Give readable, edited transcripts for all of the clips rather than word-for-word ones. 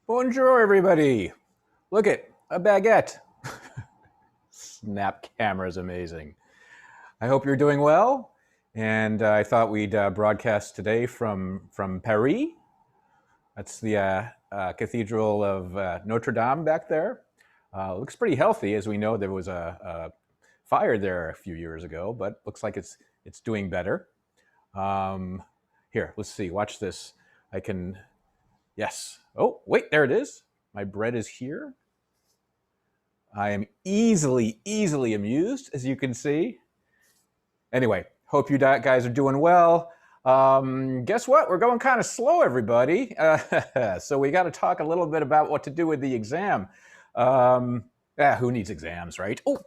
Bonjour, everybody. Look at a baguette. Snap camera is amazing. I hope you're doing well. And I thought we'd broadcast today from Paris. That's the Cathedral of Notre Dame back there. Looks pretty healthy. As we know, there was a fire there a few years ago, but looks like it's doing better. Here, let's see. Watch this. I can. Yes. Oh, wait, there it is. My bread is here. I am easily amused, as you can see. Anyway, hope you guys are doing well. Guess what? We're going kind of slow, everybody. So we got to talk a little bit about what to do with the exam. Who needs exams, right? Oh,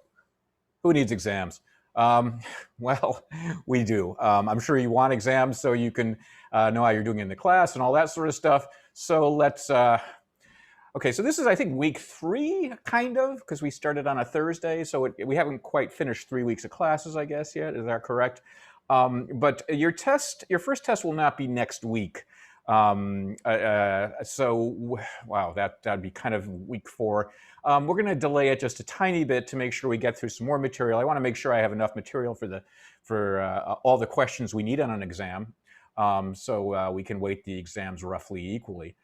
who needs exams? Well, we do. I'm sure you want exams so you can know how you're doing in the class and all that sort of stuff. So let's... Okay, so this is, I think, week 3, kind of, because we started on a Thursday, so we haven't quite finished 3 weeks of classes, I guess, yet. Is that correct? But your first test will not be next week. Wow, that'd be kind of week 4. We're going to delay it just a tiny bit to make sure we get through some more material. I want to make sure I have enough material for all the questions we need on an exam, so we can weight the exams roughly equally.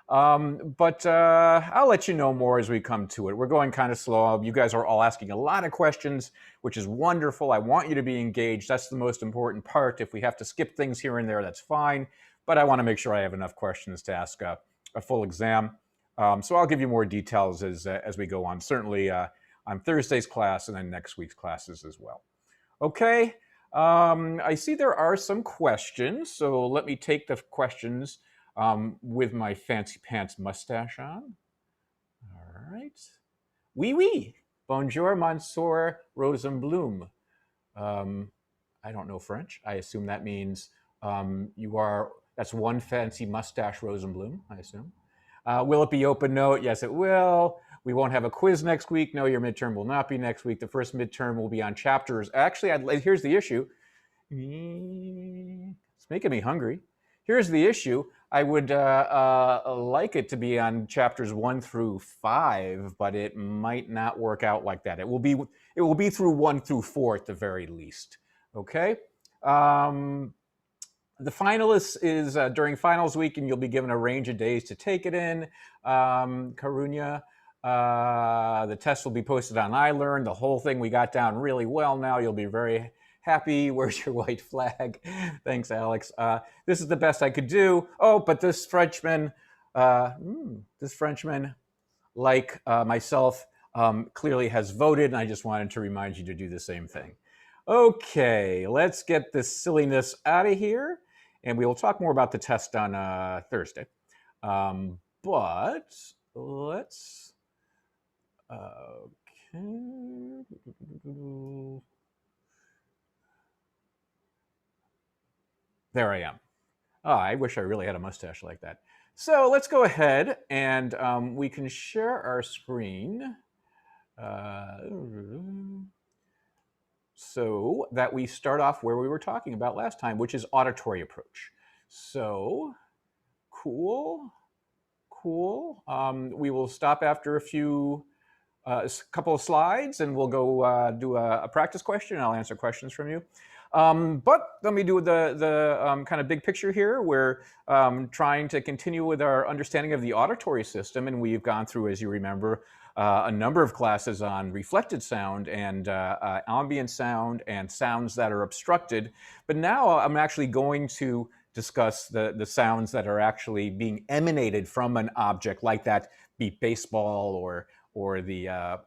But I'll let you know more as we come to it. We're going kind of slow. You guys are all asking a lot of questions, which is wonderful. I want you to be engaged. That's the most important part. If we have to skip things here and there, that's fine. But I want to make sure I have enough questions to ask a full exam. So I'll give you more details as we go on, certainly on Thursday's class and then next week's classes as well. Okay, I see there are some questions, so let me take the questions with my fancy pants mustache on. All right. Oui, oui. Bonjour, Monsieur Rosenblum. I don't know French. I assume that means that's one fancy mustache Rosenblum, I assume. Will it be open note? Yes, it will. We won't have a quiz next week. No, your midterm will not be next week. The first midterm will be on chapters. Actually, here's the issue. It's making me hungry. Here's the issue. I would like it to be on chapters 1 through 5, but it might not work out like that. It will be through 1 through 4 at the very least. Okay. The finalists is during finals week, and you'll be given a range of days to take it in. Karunya, the test will be posted on iLearn. The whole thing we got down really well now. You'll be very happy. Where's your white flag? Thanks, Alex. This is the best I could do. Oh, but this Frenchman, like myself, clearly has voted, and I just wanted to remind you to do the same thing. Okay, let's get this silliness out of here, and we will talk more about the test on Thursday. But let's... Okay... There I am. Oh, I wish I really had a mustache like that. So let's go ahead and we can share our screen so that we start off where we were talking about last time, which is auditory approach. So, cool. We will stop after a couple of slides, and we'll go do a practice question, and I'll answer questions from you. But let me do the kind of big picture here. We're trying to continue with our understanding of the auditory system, and we've gone through, as you remember, a number of classes on reflected sound and ambient sound and sounds that are obstructed. But now I'm actually going to discuss the sounds that are actually being emanated from an object, like that beat baseball or the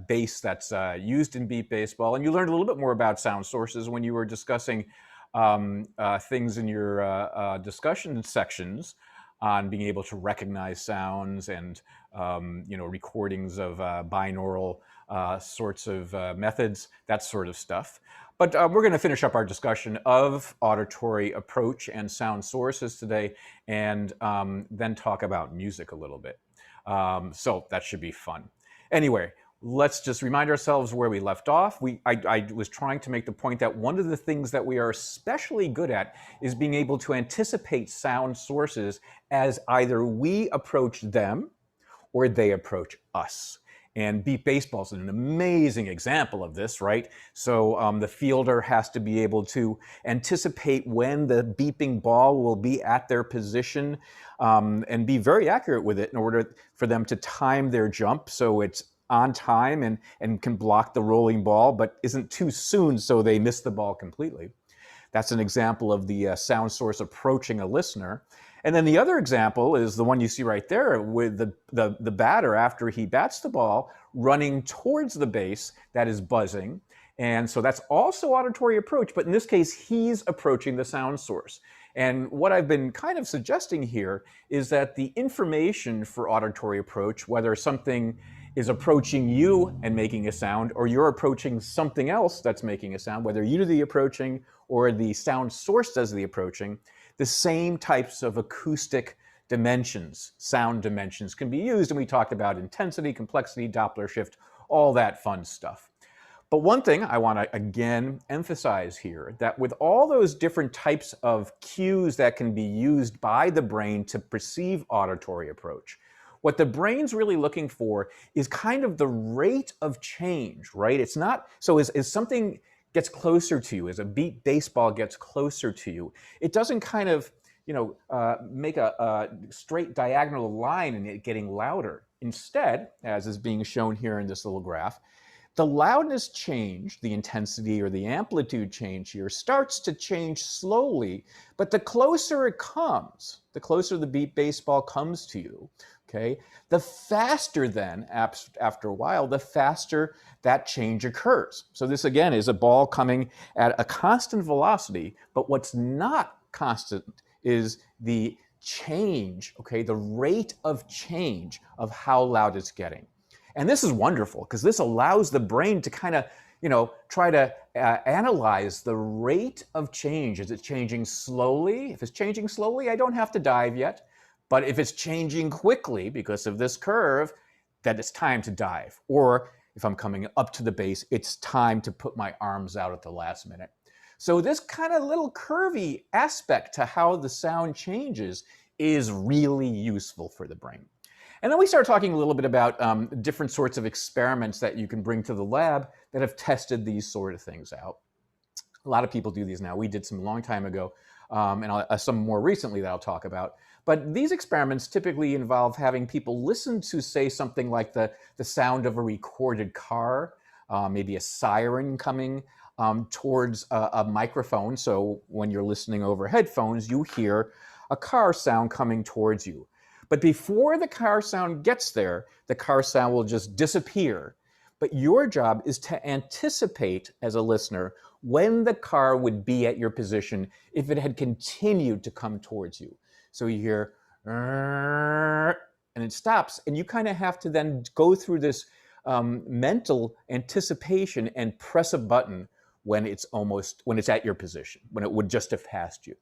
bass that's used in beat baseball. And you learned a little bit more about sound sources when you were discussing things in your discussion sections on being able to recognize sounds and recordings of binaural sorts of methods, that sort of stuff. But we're going to finish up our discussion of auditory approach and sound sources today, and then talk about music a little bit. So that should be fun. Anyway, let's just remind ourselves where we left off. I was trying to make the point that one of the things that we are especially good at is being able to anticipate sound sources as either we approach them or they approach us. And beep baseball is an amazing example of this, right? So the fielder has to be able to anticipate when the beeping ball will be at their position and be very accurate with it in order for them to time their jump so it's on time and can block the rolling ball, but isn't too soon so they miss the ball completely. That's an example of the sound source approaching a listener. And then the other example is the one you see right there with the batter after he bats the ball running towards the base that is buzzing. And so that's also auditory approach, but in this case, he's approaching the sound source. And what I've been kind of suggesting here is that the information for auditory approach, whether something is approaching you and making a sound, or you're approaching something else that's making a sound, whether you do the approaching or the sound source does the approaching, the same types of acoustic dimensions, sound dimensions can be used. And we talked about intensity, complexity, Doppler shift, all that fun stuff. But one thing I want to again emphasize here, that with all those different types of cues that can be used by the brain to perceive auditory approach, what the brain's really looking for is kind of the rate of change, right? It's not, so as something gets closer to you, as a beat baseball gets closer to you, it doesn't kind of, make a straight diagonal line and it getting louder. Instead, as is being shown here in this little graph, the loudness change, the intensity or the amplitude change here starts to change slowly, but the closer it comes, the closer the beat baseball comes to you, okay, the faster then, after a while, the faster that change occurs. So this again is a ball coming at a constant velocity, but what's not constant is the change, okay, the rate of change of how loud it's getting. And this is wonderful because this allows the brain to kind of, try to analyze the rate of change. Is it changing slowly? If it's changing slowly, I don't have to dive yet. But if it's changing quickly because of this curve, then it's time to dive. Or if I'm coming up to the base, it's time to put my arms out at the last minute. So this kind of little curvy aspect to how the sound changes is really useful for the brain. And then we started talking a little bit about different sorts of experiments that you can bring to the lab that have tested these sort of things out. A lot of people do these now. We did some a long time ago, and some more recently that I'll talk about. But these experiments typically involve having people listen to, say, something like the sound of a recorded car, maybe a siren coming towards a microphone. So when you're listening over headphones, you hear a car sound coming towards you. But before the car sound gets there, the car sound will just disappear. But your job is to anticipate, as a listener, when the car would be at your position if it had continued to come towards you. So you hear, and it stops, and you kind of have to then go through this mental anticipation and press a button when it's at your position, when it would just have passed you.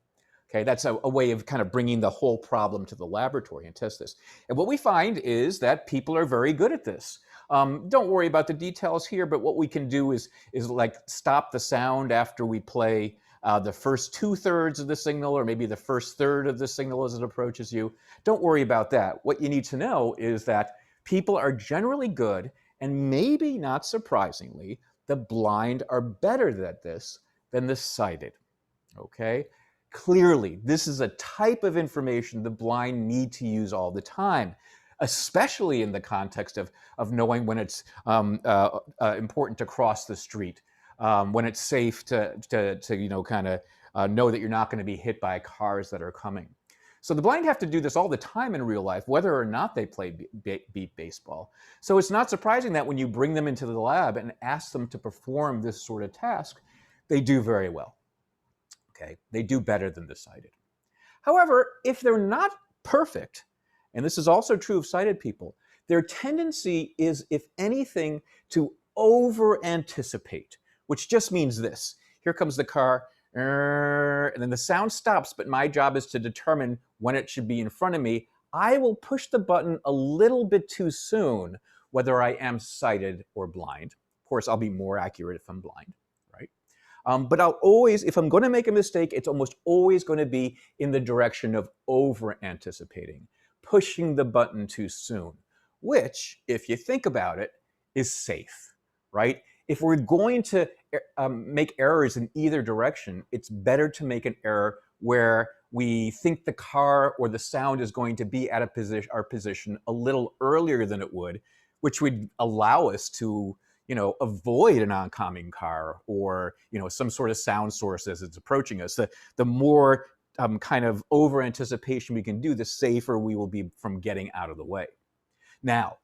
Okay, that's a way of kind of bringing the whole problem to the laboratory and test this. And what we find is that people are very good at this. Don't worry about the details here, but what we can do is like stop the sound after we play the first 2/3 of the signal, or maybe the first third of the signal as it approaches you. Don't worry about that. What you need to know is that people are generally good, and maybe not surprisingly, the blind are better at this than the sighted. Okay? Clearly, this is a type of information the blind need to use all the time, especially in the context of knowing when it's important to cross the street, when it's safe to kind of know that you're not going to be hit by cars that are coming. So the blind have to do this all the time in real life, whether or not they play beat baseball. So it's not surprising that when you bring them into the lab and ask them to perform this sort of task, they do very well. Okay, they do better than the sighted. However, if they're not perfect, and this is also true of sighted people, their tendency is, if anything, to over-anticipate, which just means this. Here comes the car, and then the sound stops, but my job is to determine when it should be in front of me. I will push the button a little bit too soon, whether I am sighted or blind. Of course, I'll be more accurate if I'm blind, right? But I'll always, if I'm going to make a mistake, it's almost always going to be in the direction of over-anticipating, pushing the button too soon, which, if you think about it, is safe, right? If we're going to make errors in either direction, it's better to make an error where we think the car or the sound is going to be at our position a little earlier than it would, which would allow us to avoid an oncoming car or, some sort of sound source as it's approaching us. The more kind of over anticipation we can do, the safer we will be from getting out of the way. Now,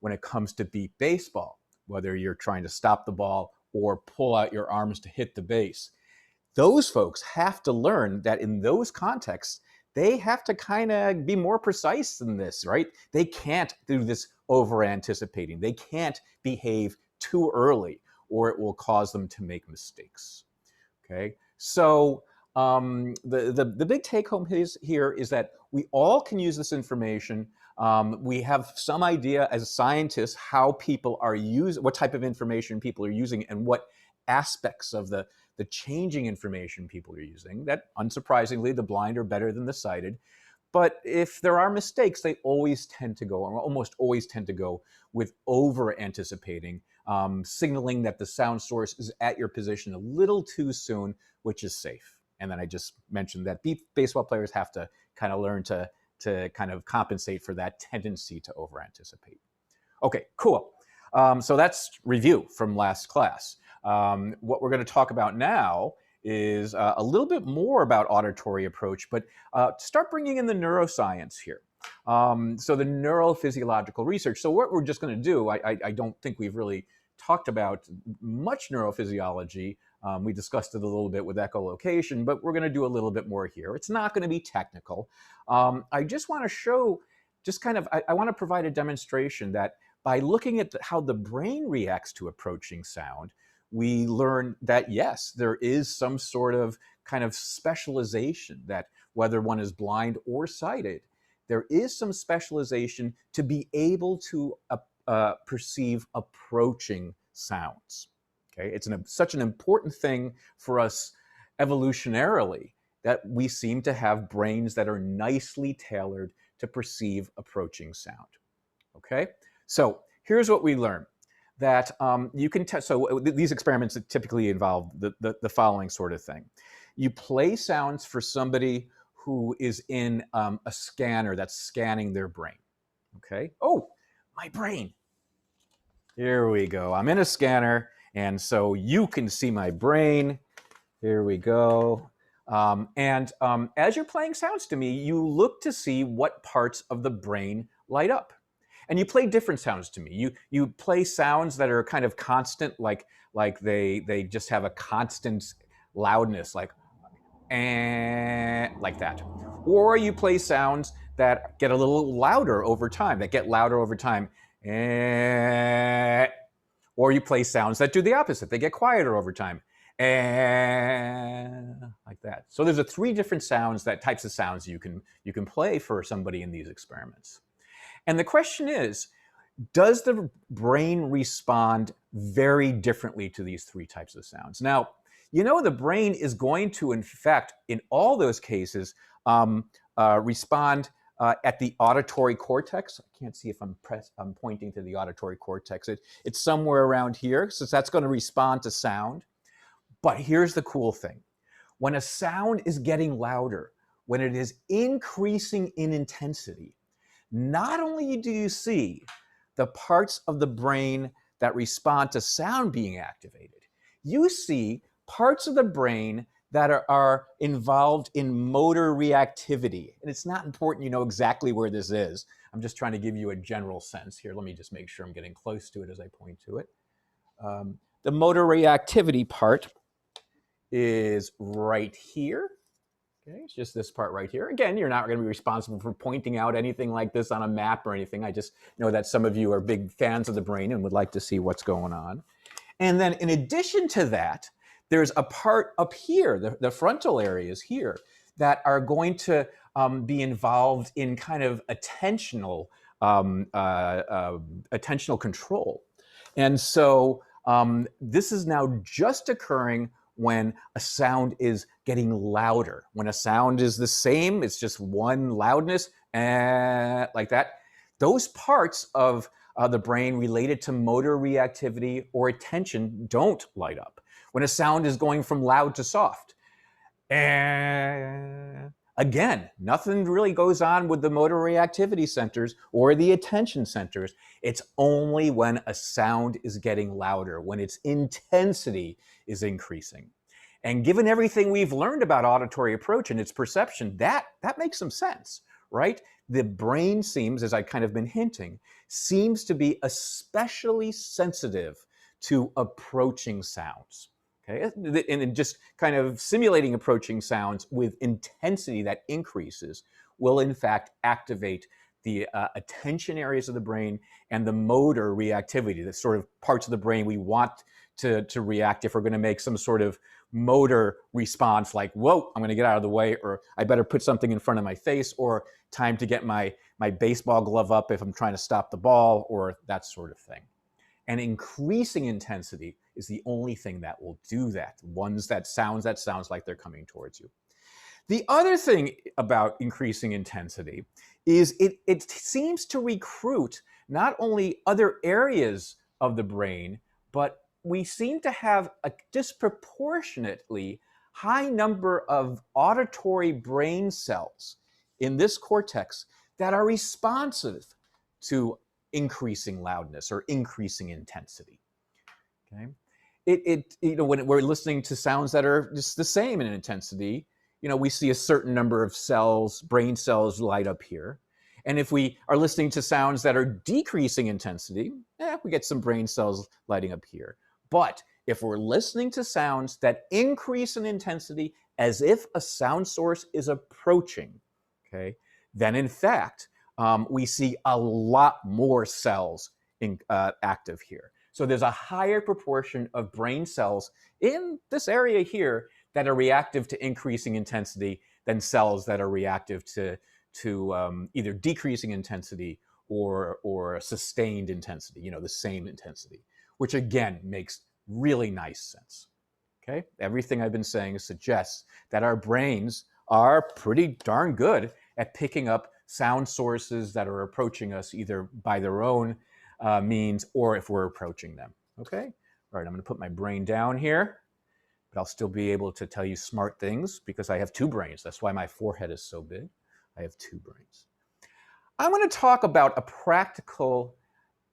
when it comes to beat baseball, whether you're trying to stop the ball or pull out your arms to hit the base, those folks have to learn that in those contexts, they have to kind of be more precise than this, right? They can't do this over anticipating. They can't behave too early or it will cause them to make mistakes. Okay, so the big take home here is that we all can use this information. We have some idea as scientists how people are using, what type of information people are using, and what aspects of the changing information people are using. That, unsurprisingly, the blind are better than the sighted. But if there are mistakes, they always tend to go, or almost always tend to go, with over-anticipating, signaling that the sound source is at your position a little too soon, which is safe. And then I just mentioned that baseball players have to kind of learn to kind of compensate for that tendency to over-anticipate. Okay, cool. So that's review from last class. What we're going to talk about now is a little bit more about auditory approach, but start bringing in the neuroscience here. So the neurophysiological research. So what we're just going to do, I don't think we've really talked about much neurophysiology. We discussed it a little bit with echolocation, but we're going to do a little bit more here. It's not going to be technical. I just want to show, I want to provide a demonstration that by looking at how the brain reacts to approaching sound, we learn that, yes, there is some sort of kind of specialization that whether one is blind or sighted, there is some specialization to be able to perceive approaching sounds. Okay, it's such an important thing for us evolutionarily that we seem to have brains that are nicely tailored to perceive approaching sound. Okay, so here's what we learn. That you can test. So these experiments typically involve the following sort of thing. You play sounds for somebody who is in a scanner that's scanning their brain. Okay. Oh, my brain. Here we go. I'm in a scanner, and so you can see my brain. Here we go. As you're playing sounds to me, you look to see what parts of the brain light up. And you play different sounds to me. You play sounds that are kind of constant, like they just have a constant loudness, like that. Or you play sounds that get a little louder over time, Or you play sounds that do the opposite. They get quieter over time, like that. So there's three different types of sounds you can play for somebody in these experiments. And the question is, does the brain respond very differently to these three types of sounds? Now, the brain is going to, in fact, in all those cases, respond at the auditory cortex. I can't see if I'm pointing to the auditory cortex. It's somewhere around here, so that's going to respond to sound. But here's the cool thing. When a sound is getting louder, when it is increasing in intensity, not only do you see the parts of the brain that respond to sound being activated, you see parts of the brain that are involved in motor reactivity. And it's not important you know exactly where this is. I'm just trying to give you a general sense here. Let me just make sure I'm getting close to it as I point to it. The motor reactivity part is right here. Okay, it's just this part right here. Again, you're not going to be responsible for pointing out anything like this on a map or anything. I just know that some of you are big fans of the brain and would like to see what's going on. And then in addition to that, there's a part up here, the frontal areas here, that are going to be involved in kind of attentional attentional control. And so this is now just occurring when a sound is getting louder. When a sound is the same, it's just one loudness, like that. Those parts of the brain related to motor reactivity or attention don't light up. When a sound is going from loud to soft, again, nothing really goes on with the motor reactivity centers or the attention centers. It's only when a sound is getting louder, when its intensity is increasing. And given everything we've learned about auditory approach and its perception, that makes some sense, right? The brain seems, as I've kind of been hinting, seems to be especially sensitive to approaching sounds. Okay, and just kind of simulating approaching sounds with intensity that increases will in fact activate the attention areas of the brain and the motor reactivity, the sort of parts of the brain we want to react if we're going to make some sort of motor response like, whoa, I'm going to get out of the way, or I better put something in front of my face, or time to get my baseball glove up if I'm trying to stop the ball, or that sort of thing. And increasing intensity is the only thing that will do that. That sounds like they're coming towards you. The other thing about increasing intensity is it seems to recruit not only other areas of the brain, but we seem to have a disproportionately high number of auditory brain cells in this cortex that are responsive to increasing loudness or increasing intensity. Okay, when we're listening to sounds that are just the same in intensity, we see a certain number of cells, brain cells, light up here. And if we are listening to sounds that are decreasing intensity, we get some brain cells lighting up here. But if we're listening to sounds that increase in intensity as if a sound source is approaching, okay, then in fact, we see a lot more cells active here. So there's a higher proportion of brain cells in this area here that are reactive to increasing intensity than cells that are reactive to either decreasing intensity or sustained intensity, the same intensity, which again makes really nice sense. Okay, everything I've been saying suggests that our brains are pretty darn good at picking up sound sources that are approaching us either by their own means or if we're approaching them. Okay, all right, I'm going to put my brain down here, but I'll still be able to tell you smart things because I have two brains. That's why my forehead is so big. I have two brains. I want to talk about a practical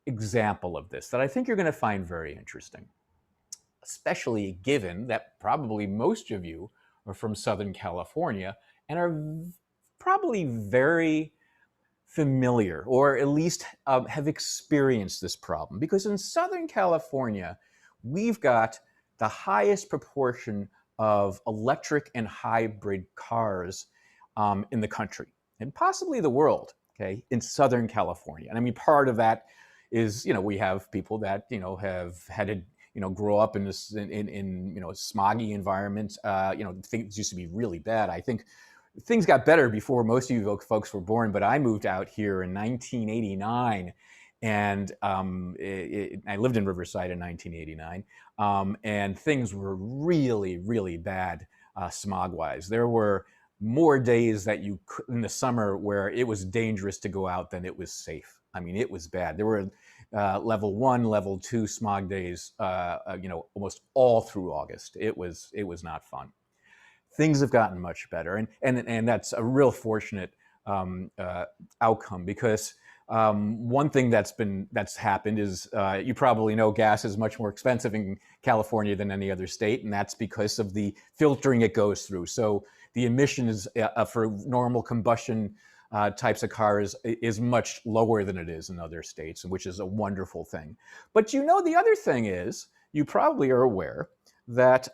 example of this that I think you're going to find very interesting, especially given that probably most of you are from Southern California and are probably very familiar, or at least have experienced this problem. Because in Southern California, we've got the highest proportion of electric and hybrid cars in the country, and possibly the world, okay, in Southern California. And I mean, part of that is, we have people that, have had to, grow up in this, in smoggy environments. Things used to be really bad. I think things got better before most of you folks were born, but I moved out here in 1989, and I lived in Riverside in 1989, and things were really, really bad smog-wise. There were more days that you could, in the summer, where it was dangerous to go out than it was safe. I mean, it was bad. There were level 1, level 2 smog days, almost all through August. It was not fun. Things have gotten much better, and that's a real fortunate outcome, because one thing that's happened is you probably know gas is much more expensive in California than any other state, and that's because of the filtering it goes through. So the emissions for normal combustion types of cars is much lower than it is in other states, which is a wonderful thing. But the other thing is, you probably are aware that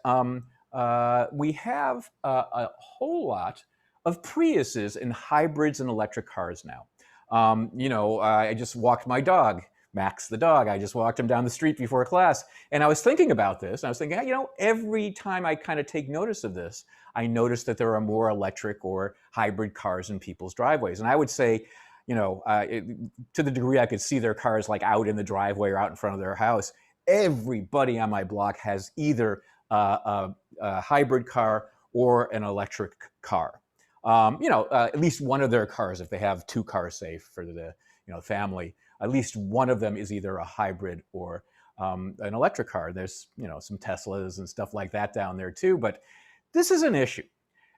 we have a whole lot of Priuses and hybrids and electric cars now. I just walked my dog, Max the dog. I just walked him down the street before class, and I was thinking about this. And I was thinking, every time I kind of take notice of this, I notice that there are more electric or hybrid cars in people's driveways. And I would say, to the degree I could see their cars like out in the driveway or out in front of their house, everybody on my block has either a hybrid car or an electric car. At least one of their cars, if they have two cars, say, for the family, at least one of them is either a hybrid or an electric car. There's some Teslas and stuff like that down there too, but this is an issue.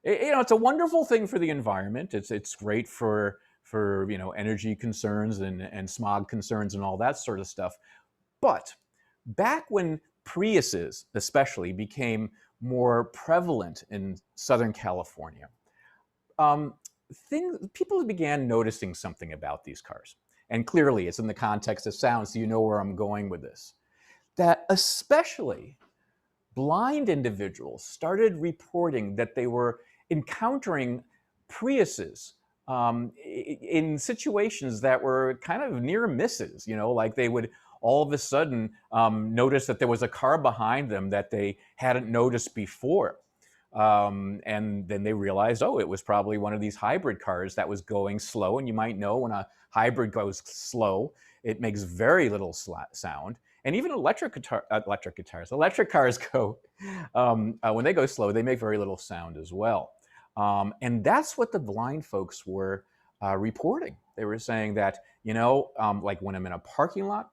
It's a wonderful thing for the environment. It's great for energy concerns and smog concerns and all that sort of stuff. But back when Priuses especially became more prevalent in Southern California, people began noticing something about these cars. And clearly it's in the context of sound, so you know where I'm going with this. That especially blind individuals started reporting that they were encountering Priuses in situations that were kind of near misses, like they would all of a sudden notice that there was a car behind them that they hadn't noticed before. And then they realized, oh, it was probably one of these hybrid cars that was going slow. And you might know when a hybrid goes slow, it makes very little sound. And even electric cars go, when they go slow, they make very little sound as well. And that's what the blind folks were reporting. They were saying that, like when I'm in a parking lot,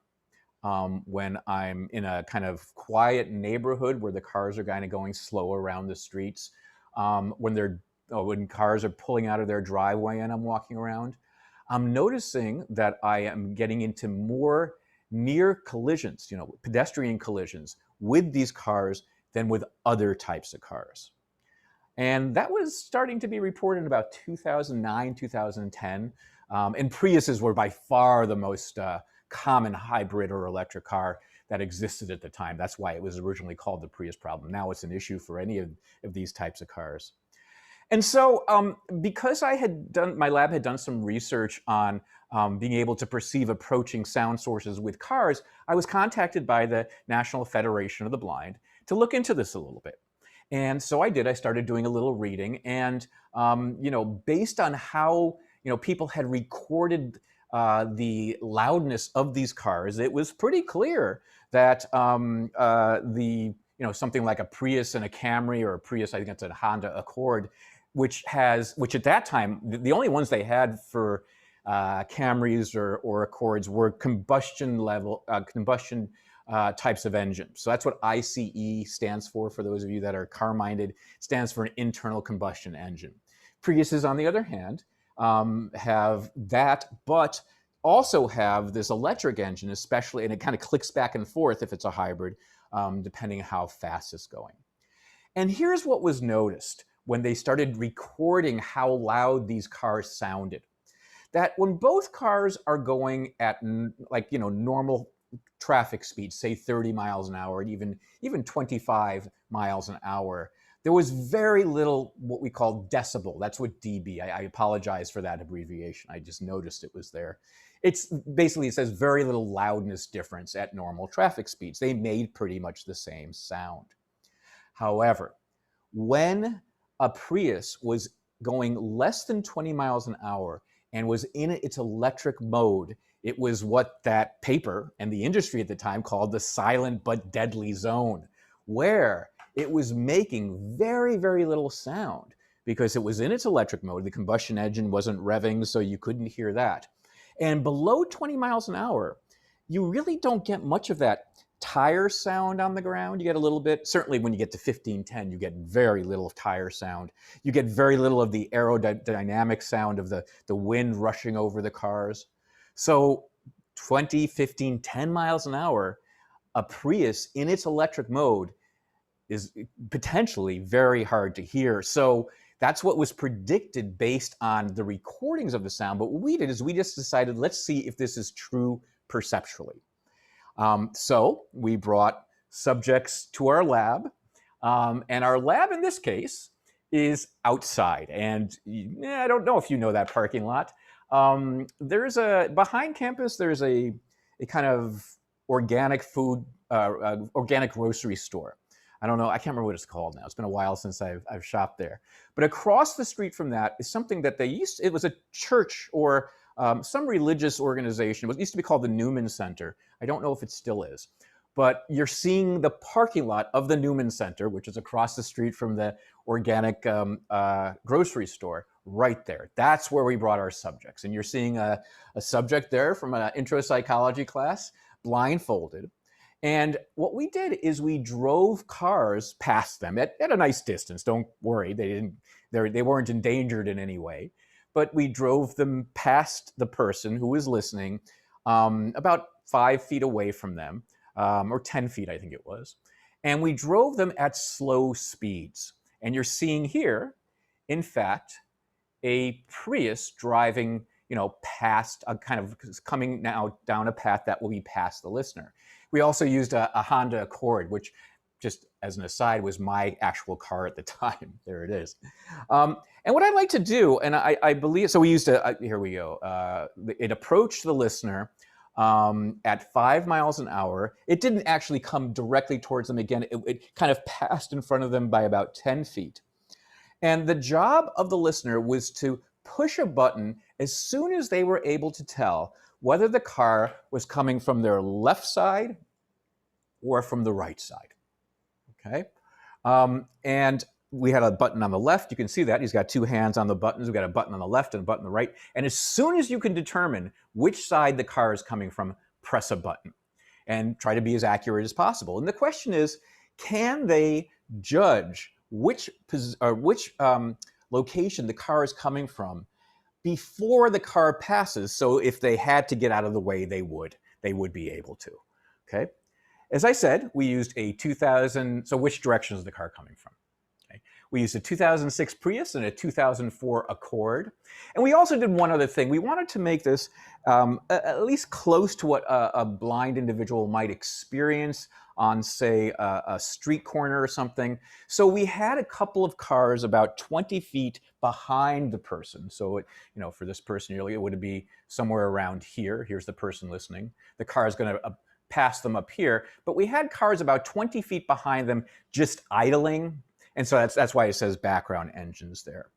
when I'm in a kind of quiet neighborhood where the cars are kind of going slow around the streets, when cars are pulling out of their driveway and I'm walking around, I'm noticing that I am getting into more near collisions, pedestrian collisions with these cars than with other types of cars. And that was starting to be reported in about 2009, 2010. And Priuses were by far the most common hybrid or electric car that existed at the time. That's why it was originally called the Prius problem. Now it's an issue for any of these types of cars. And so because my lab had done some research on being able to perceive approaching sound sources with cars, I was contacted by the National Federation of the Blind to look into this a little bit. And so I did. I started doing a little reading, and based on how people had recorded the loudness of these cars, it was pretty clear that something like a Prius and a Camry, or a Prius, I think it's a Honda Accord, which at that time, the only ones they had for Camrys or Accords were combustion types of engines. So that's what ICE stands for those of you that are car-minded. It stands for an internal combustion engine. Priuses, on the other hand, have that, but also have this electric engine, especially, and it kind of clicks back and forth if it's a hybrid, depending how fast it's going. And here's what was noticed when they started recording how loud these cars sounded. That when both cars are going at normal traffic speed, say 30 miles an hour, and even 25 miles an hour, there was very little what we call decibel. That's what dB. I apologize for that abbreviation. I just noticed it was there. It's basically, it says very little loudness difference at normal traffic speeds. They made pretty much the same sound. However, when a Prius was going less than 20 miles an hour and was in its electric mode, it was what that paper and the industry at the time called the silent but deadly zone, where it was making very, very little sound because it was in its electric mode. The combustion engine wasn't revving, so you couldn't hear that. And below 20 miles an hour, you really don't get much of that tire sound on the ground. You get a little bit. Certainly when you get to 1510, you get very little tire sound. You get very little of the aerodynamic sound of the wind rushing over the cars. So 20, 15, 10 miles an hour, a Prius in its electric mode is potentially very hard to hear. So that's what was predicted based on the recordings of the sound. But what we did is we just decided, let's see if this is true perceptually. So we brought subjects to our lab, and our lab in this case is outside. And I don't know if you know that parking lot. Behind campus, there's a kind of organic food, organic grocery store. I don't know, I can't remember what it's called now. It's been a while since I've shopped there. But across the street from that is something that it was a church or some religious organization. It used to be called the Newman Center. I don't know if it still is. But you're seeing the parking lot of the Newman Center, which is across the street from the organic grocery store, right there. That's where we brought our subjects. And you're seeing a subject there from an intro psychology class, blindfolded. And what we did is we drove cars past them at a nice distance. Don't worry, they weren't endangered in any way. But we drove them past the person who was listening, about 5 feet away from them, or 10 feet, I think it was. And we drove them at slow speeds. And you're seeing here, in fact, a Prius driving, past a kind of coming now down a path that will be past the listener. We also used a Honda Accord, which, just as an aside, was my actual car at the time. There it is. And what I like to do, and I believe, so we used here we go. It approached the listener at 5 miles an hour. It didn't actually come directly towards them. Again, it kind of passed in front of them by about 10 feet. And the job of the listener was to push a button as soon as they were able to tell whether the car was coming from their left side or from the right side. Okay? And we had a button on the left. You can see that. He's got 2 hands on the buttons. We've got a button on the left and a button on the right. And as soon as you can determine which side the car is coming from, press a button and try to be as accurate as possible. And the question is, can they judge which location the car is coming from before the car passes? So if they had to get out of the way, they would be able to. Okay. As I said, we used a 2000. So which direction is the car coming from? Okay. We used a 2006 Prius and a 2004 Accord. And we also did one other thing. We wanted to make this at least close to what a blind individual might experience on, say, a street corner or something. So we had a couple of cars about 20 feet behind the person. So, for this person, it would be somewhere around here. Here's the person listening. The car is going to pass them up here. But we had cars about 20 feet behind them just idling. And so that's why it says background engines there.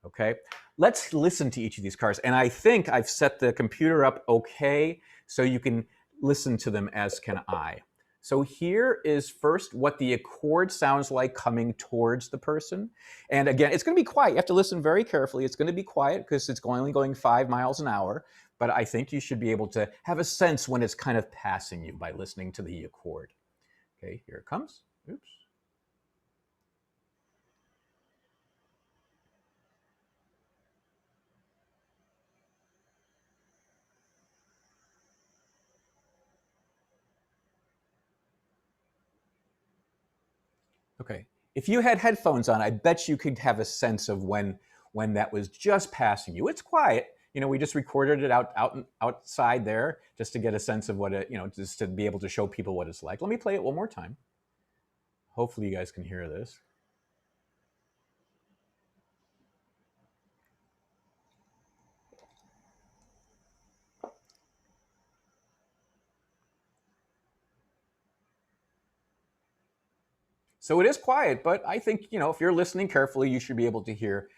Okay, let's listen to each of these cars. And I think I've set the computer up okay, so you can listen to them, as can I. So here is first what the Accord sounds like coming towards the person. And again, it's going to be quiet. You have to listen very carefully. It's going to be quiet because it's only going 5 miles an hour. But I think you should be able to have a sense when it's kind of passing you by listening to the Accord. Okay, here it comes. Oops. Okay, if you had headphones on, I bet you could have a sense of when that was just passing you. It's quiet. We just recorded it outside there just to get a sense of what it, just to be able to show people what it's like. Let me play it one more time. Hopefully you guys can hear this. So it is quiet, but I think, if you're listening carefully, you should be able to hear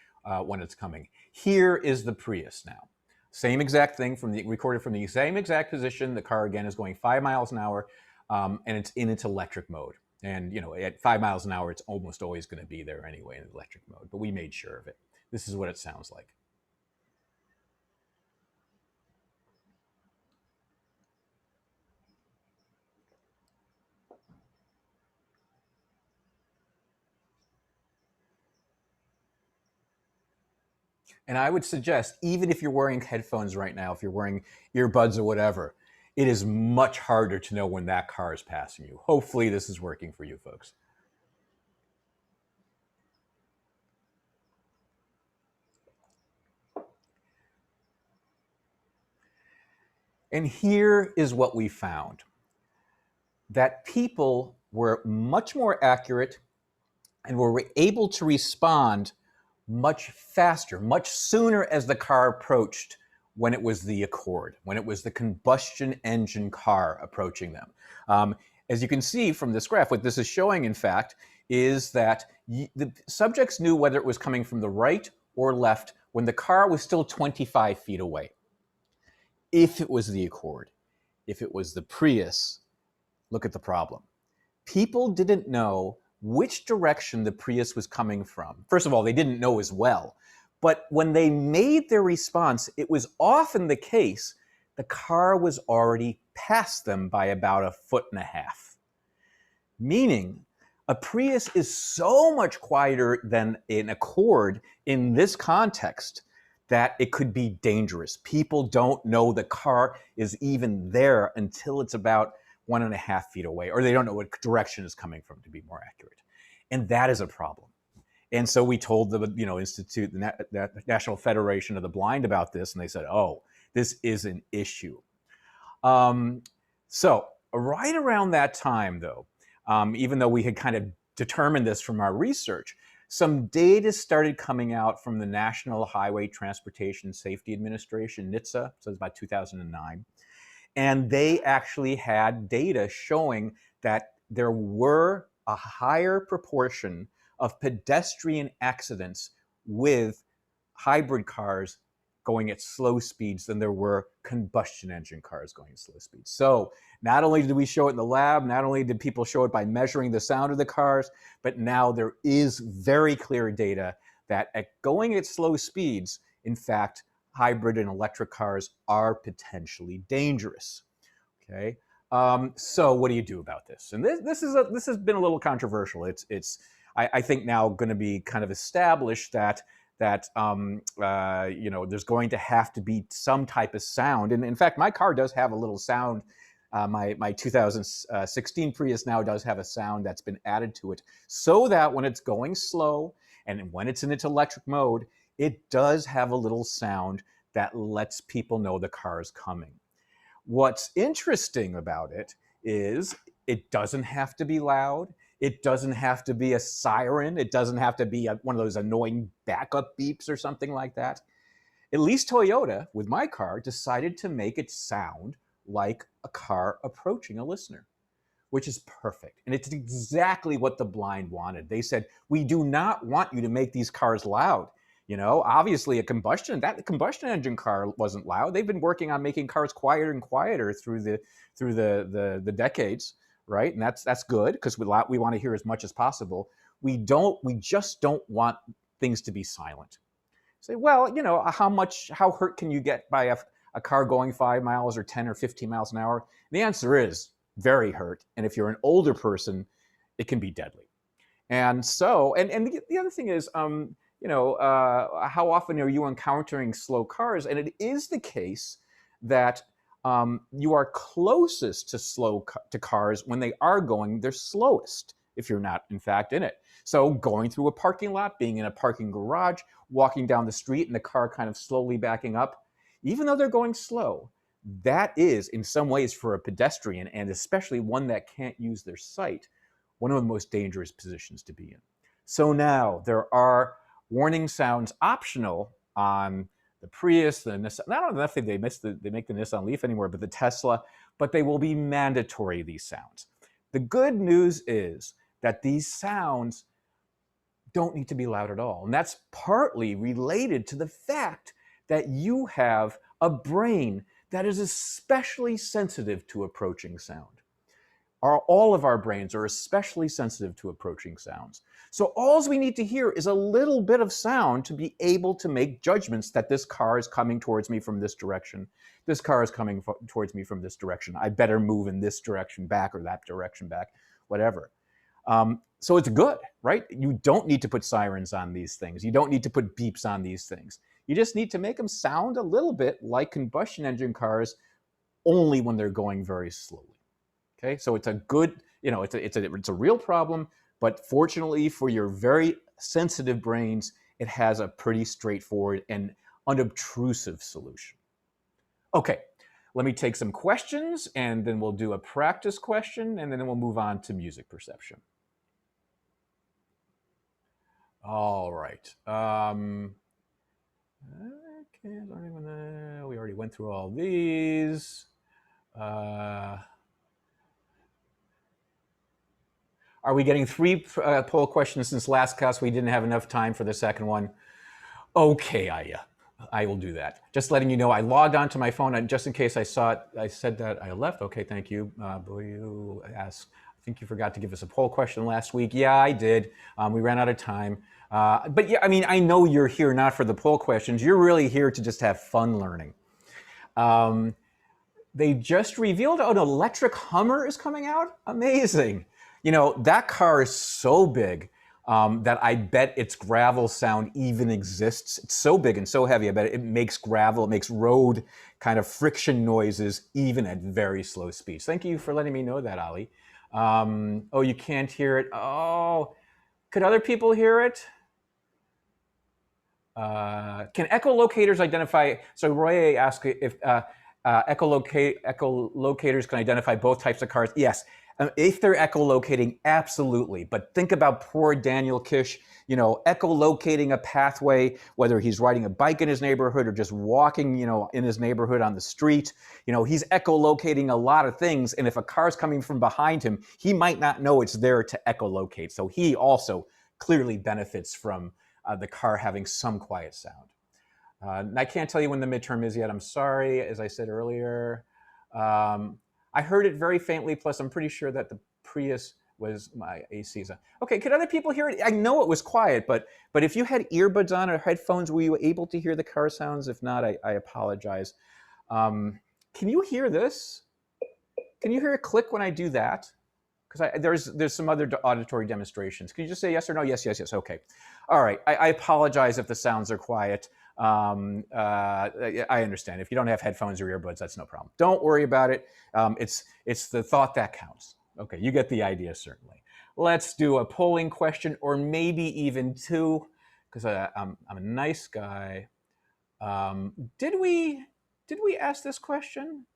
when it's coming. Here is the Prius now. Same exact thing recorded from the same exact position. The car, again, is going 5 miles an hour, and it's in its electric mode. And, at 5 miles an hour, it's almost always going to be there anyway in electric mode, but we made sure of it. This is what it sounds like. And I would suggest, even if you're wearing headphones right now, if you're wearing earbuds or whatever, it is much harder to know when that car is passing you. Hopefully this is working for you folks. And here is what we found. That people were much more accurate and were able to respond much faster, much sooner as the car approached when it was the Accord, when it was the combustion engine car approaching them. As you can see from this graph, what this is showing, in fact, is that the subjects knew whether it was coming from the right or left when the car was still 25 feet away. if it was the Accord, if it was the Prius, look at the problem. People didn't know which direction the Prius was coming from. First of all, they didn't know as well. But when they made their response, it was often the case the car was already past them by about 1.5 feet. Meaning, a Prius is so much quieter than an Accord in this context that it could be dangerous. People don't know the car is even there until it's about 1.5 feet away, or they don't know what direction is coming from, to be more accurate. And that is a problem. And so we told the Institute, the National Federation of the Blind about this, and they said, oh, this is an issue. So right around that time, though, even though we had kind of determined this from our research, some data started coming out from the National Highway Transportation Safety Administration, NHTSA, so it's about 2009. And they actually had data showing that there were a higher proportion of pedestrian accidents with hybrid cars going at slow speeds than there were combustion engine cars going at slow speeds. So not only did we show it in the lab, not only did people show it by measuring the sound of the cars, but now there is very clear data that going at slow speeds, in fact, hybrid and electric cars are potentially dangerous. Okay, so what do you do about this? And this has been a little controversial. I think now going to be kind of established that there's going to have to be some type of sound. And in fact, my car does have a little sound. My 2016 Prius now does have a sound that's been added to it so that when it's going slow and when it's in its electric mode, it does have a little sound that lets people know the car is coming. What's interesting about it is it doesn't have to be loud. It doesn't have to be a siren. It doesn't have to be one of those annoying backup beeps or something like that. At least Toyota, with my car, decided to make it sound like a car approaching a listener, which is perfect. And it's exactly what the blind wanted. They said, we do not want you to make these cars loud. Obviously that combustion engine car wasn't loud. They've been working on making cars quieter and quieter through the decades, right? And that's good because we want to hear as much as possible. We just don't want things to be silent. Say, well, how hurt can you get by a car going 5 miles or 10 or 15 miles an hour? The answer is very hurt. And if you're an older person, it can be deadly. And so, and the other thing is, how often are you encountering slow cars? And it is the case that you are closest to cars when they are going their slowest, if you're not, in fact, in it. So going through a parking lot, being in a parking garage, walking down the street and the car kind of slowly backing up, even though they're going slow, that is, in some ways, for a pedestrian, and especially one that can't use their sight, one of the most dangerous positions to be in. So now there are warning sounds optional on the Prius, the Nissan. I don't know if they make the Nissan Leaf anymore, but the Tesla, but they will be mandatory, these sounds. The good news is that these sounds don't need to be loud at all. And that's partly related to the fact that you have a brain that is especially sensitive to approaching sound. All of our brains are especially sensitive to approaching sounds. So all we need to hear is a little bit of sound to be able to make judgments that this car is coming towards me from this direction. This car is coming towards me from this direction. I better move in this direction back or that direction back, whatever. So it's good, right? You don't need to put sirens on these things. You don't need to put beeps on these things. You just need to make them sound a little bit like combustion engine cars, only when they're going very slowly. Okay, so it's a good, it's a real problem, but fortunately for your very sensitive brains, it has a pretty straightforward and unobtrusive solution. Okay, let me take some questions, and then we'll do a practice question, and then we'll move on to music perception. All right. Okay, we already went through all these. Are we getting 3 poll questions since last class? We didn't have enough time for the second one. Okay, Aya. I will do that. Just letting you know, I logged onto my phone just in case I saw it. I said that I left. Okay, thank you. You asked, I think you forgot to give us a poll question last week. Yeah, I did. We ran out of time. But yeah, I mean, I know you're here not for the poll questions. You're really here to just have fun learning. They just revealed an electric Hummer is coming out. Amazing. You know, that car is so big that I bet its gravel sound even exists. It's so big and so heavy, I bet it makes gravel, it makes road kind of friction noises even at very slow speeds. Thank you for letting me know that, Ali. Oh, you can't hear it. Oh, could other people hear it? Can echolocators identify? So Roy asked if echolocators can identify both types of cars. Yes, if they're echolocating, absolutely. But think about poor Daniel Kish, you know, echolocating a pathway, whether he's riding a bike in his neighborhood or just walking, you know, in his neighborhood on the street. You know, he's echolocating a lot of things. And if a car's coming from behind him, he might not know it's there to echolocate. So he also clearly benefits from the car having some quiet sound. I can't tell you when the midterm is yet. I'm sorry, as I said earlier. I heard it very faintly, plus I'm pretty sure that the Prius was my AC's on. Okay, could other people hear it? I know it was quiet, but if you had earbuds on or headphones, were you able to hear the car sounds? If not, I apologize. Can you hear this? Can you hear it click when I do that? Because there's some other auditory demonstrations. Can you just say yes or no? Yes, yes, yes. Okay. All right. I apologize if the sounds are quiet. I understand. If you don't have headphones or earbuds, that's no problem. Don't worry about it. It's the thought that counts. Okay, you get the idea, certainly. Let's do a polling question, or maybe even two, because I'm a nice guy. Did we ask this question?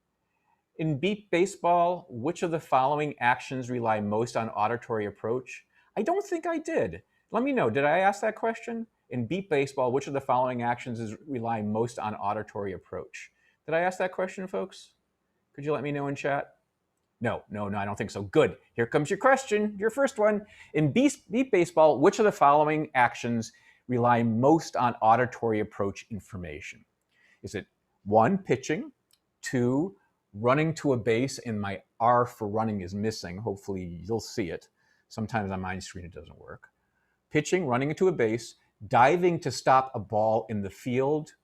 In beep baseball, which of the following actions rely most on auditory approach? I don't think I did. Let me know, did I ask that question? In beep baseball, which of the following actions rely most on auditory approach? Did I ask that question, folks? Could you let me know in chat? No, I don't think so. Good. Here comes your question, your first one. In beep baseball, which of the following actions rely most on auditory approach information? Is it 1, pitching, 2, running to a base, and my R for running is missing. Hopefully you'll see it. Sometimes on my screen it doesn't work. Pitching, running into a base, diving to stop a ball in the field,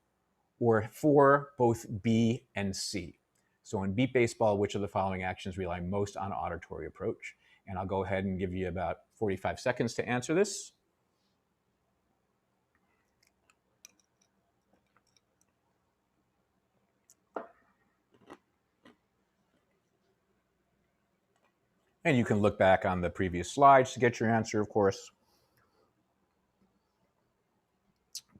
or 4, both B and C. So in beep baseball, which of the following actions rely most on auditory approach? And I'll go ahead and give you about 45 seconds to answer this. And you can look back on the previous slides to get your answer, of course.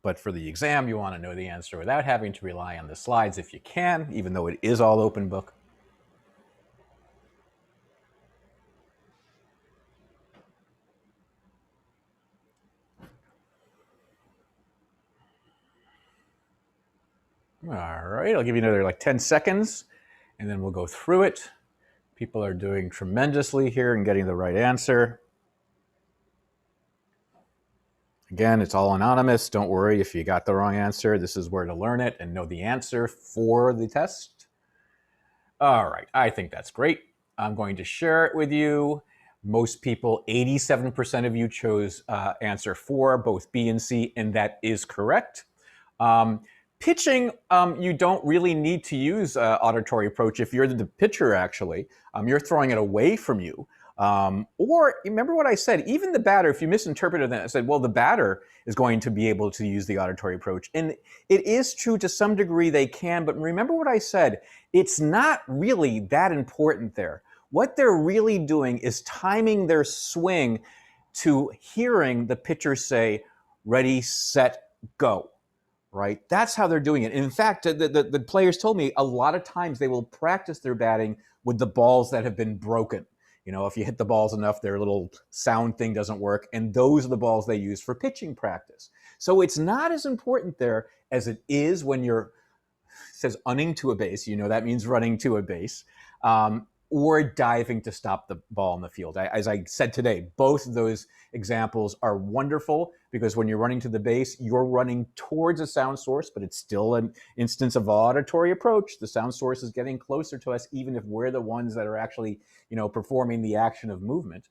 But for the exam, you want to know the answer without having to rely on the slides if you can, even though it is all open book. All right, I'll give you another like 10 seconds, and then we'll go through it. People are doing tremendously here and getting the right answer. Again, it's all anonymous. Don't worry if you got the wrong answer. This is where to learn it and know the answer for the test. All right, I think that's great. I'm going to share it with you. Most people, 87% of you chose answer 4, both B and C, and that is correct. Pitching, you don't really need to use auditory approach if you're the pitcher, actually. You're throwing it away from you. Or remember what I said, even the batter, if you misinterpreted that, I said, well, the batter is going to be able to use the auditory approach. And it is true to some degree they can, but remember what I said, it's not really that important there. What they're really doing is timing their swing to hearing the pitcher say, ready, set, go. Right? That's how they're doing it. And in fact, the players told me a lot of times they will practice their batting with the balls that have been broken. You know, if you hit the balls enough, their little sound thing doesn't work. And those are the balls they use for pitching practice. So it's not as important there as it is when you're, it says unning to a base. You know, that means running to a base. or diving to stop the ball in the field. As I said today, both of those examples are wonderful because when you're running to the base, you're running towards a sound source, but it's still an instance of auditory approach. The sound source is getting closer to us, even if we're the ones that are actually, performing the action of movement.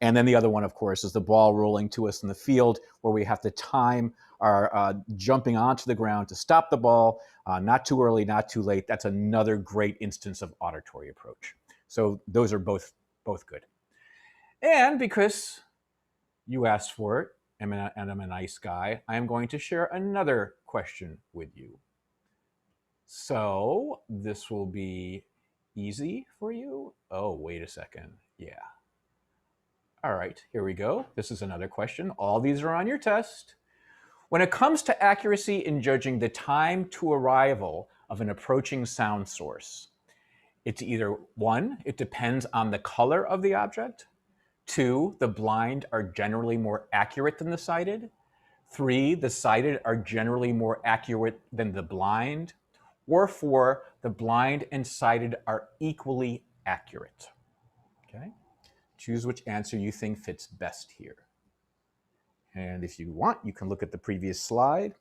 And then the other one, of course, is the ball rolling to us in the field where we have to time our jumping onto the ground to stop the ball, not too early, not too late. That's another great instance of auditory approach. So those are both good. And because you asked for it, and I'm a nice guy, I am going to share another question with you. So this will be easy for you. Oh, wait a second. Yeah. All right, here we go. This is another question. All these are on your test. When it comes to accuracy in judging the time to arrival of an approaching sound source, it's either 1, it depends on the color of the object. 2, the blind are generally more accurate than the sighted. 3, the sighted are generally more accurate than the blind. Or 4, the blind and sighted are equally accurate. Okay? Choose which answer you think fits best here. And if you want, you can look at the previous slide.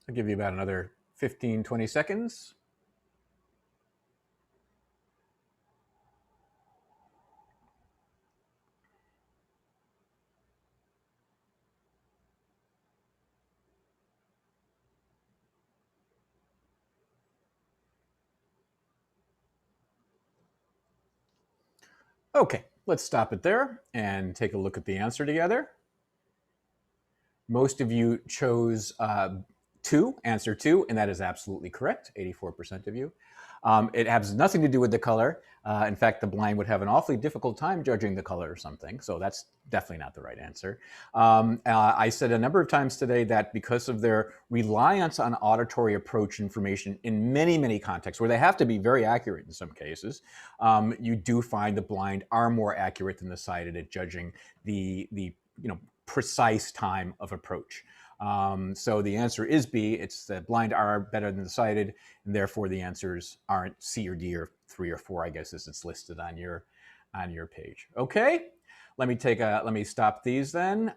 I'll give you about another 15, 20 seconds. Okay, let's stop it there and take a look at the answer together. Most of you chose 2, answer 2, and that is absolutely correct, 84% of you. It has nothing to do with the color. In fact, the blind would have an awfully difficult time judging the color or something, so that's definitely not the right answer. I said a number of times today that because of their reliance on auditory approach information in many, many contexts, where they have to be very accurate in some cases, you do find the blind are more accurate than the sighted at judging the precise time of approach. So the answer is B. It's the blind are better than the sighted, and therefore the answers aren't C or D or 3 or 4, I guess, as it's listed on your page. Okay, let me stop these then.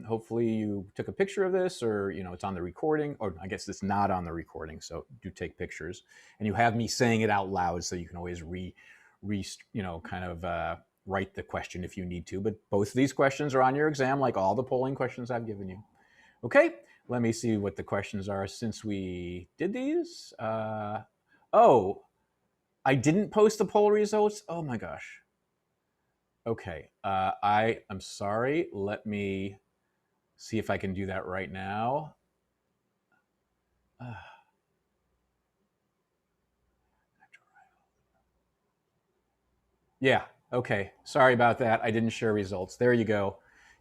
Hopefully you took a picture of this, or it's on the recording, or I guess it's not on the recording. So do take pictures, and you have me saying it out loud, so you can always write the question if you need to, but both of these questions are on your exam, like all the polling questions I've given you. Okay, let me see what the questions are since we did these. Oh, I didn't post the poll results. Oh my gosh. Okay, I am sorry. Let me see if I can do that right now. Yeah, okay. Sorry about that. I didn't share results. There you go.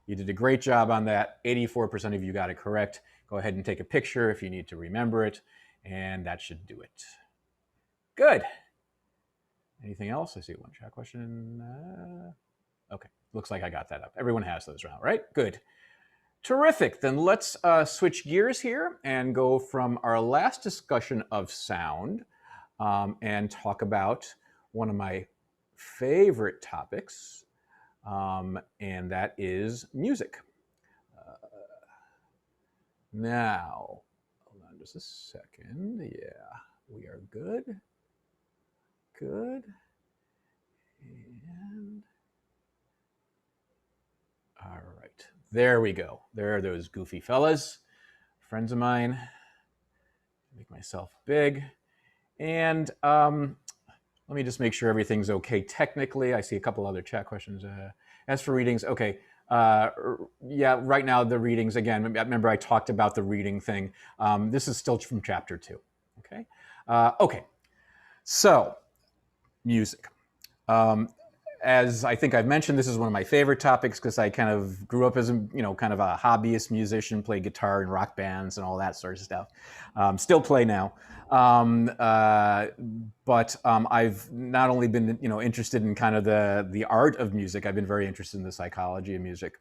You did a great job on that. 84% of you got it correct. Go ahead and take a picture if you need to remember it, and that should do it. Good. Anything else? I see one chat question. Okay, looks like I got that up. Everyone has those around, right? Good. Terrific. Then let's switch gears here and go from our last discussion of sound and talk about one of my favorite topics, and that is music. Now, hold on just a second. Yeah, we are good. Good. And all right, there we go. There are those goofy fellas, friends of mine. Make myself big. And let me just make sure everything's okay technically. I see a couple other chat questions. As for readings, okay. Yeah, right now the readings, again, remember I talked about the reading thing. This is still from chapter 2, okay? Okay, so music. as I think I've mentioned, this is one of my favorite topics because I kind of grew up as a, kind of a hobbyist musician, played guitar in rock bands and all that sort of stuff. Still play now. But I've not only been, interested in kind of the art of music, I've been very interested in the psychology of music.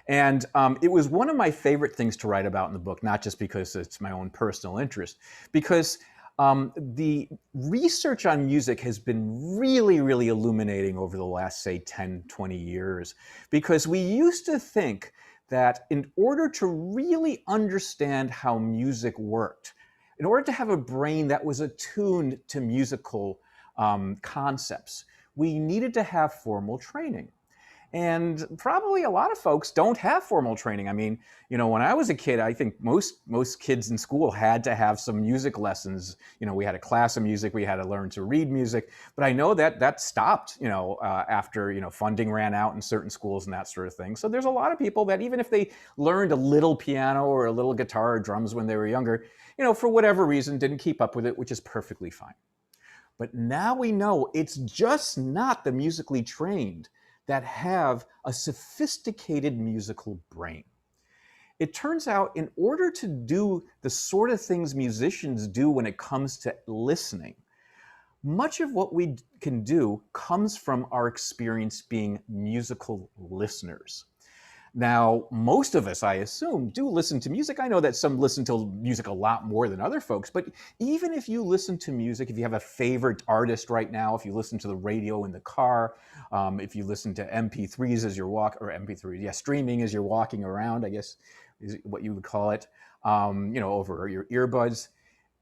And it was one of my favorite things to write about in the book, not just because it's my own personal interest, because the research on music has been really, really illuminating over the last, say, 10, 20 years, because we used to think that in order to really understand how music worked, in order to have a brain that was attuned to musical concepts, we needed to have formal training. And probably a lot of folks don't have formal training. I mean, when I was a kid, I think most kids in school had to have some music lessons. We had a class of music, we had to learn to read music. But I know that stopped, after, funding ran out in certain schools and that sort of thing. So there's a lot of people that even if they learned a little piano or a little guitar or drums when they were younger, for whatever reason, didn't keep up with it, which is perfectly fine. But now we know it's just not the musically trained that have a sophisticated musical brain. It turns out in order to do the sort of things musicians do when it comes to listening, much of what we can do comes from our experience being musical listeners. Now, most of us, I assume, do listen to music. I know that some listen to music a lot more than other folks, but even if you listen to music, if you have a favorite artist right now, if you listen to the radio in the car, if you listen to MP3s as you're streaming as you're walking around, I guess is what you would call it, over your earbuds,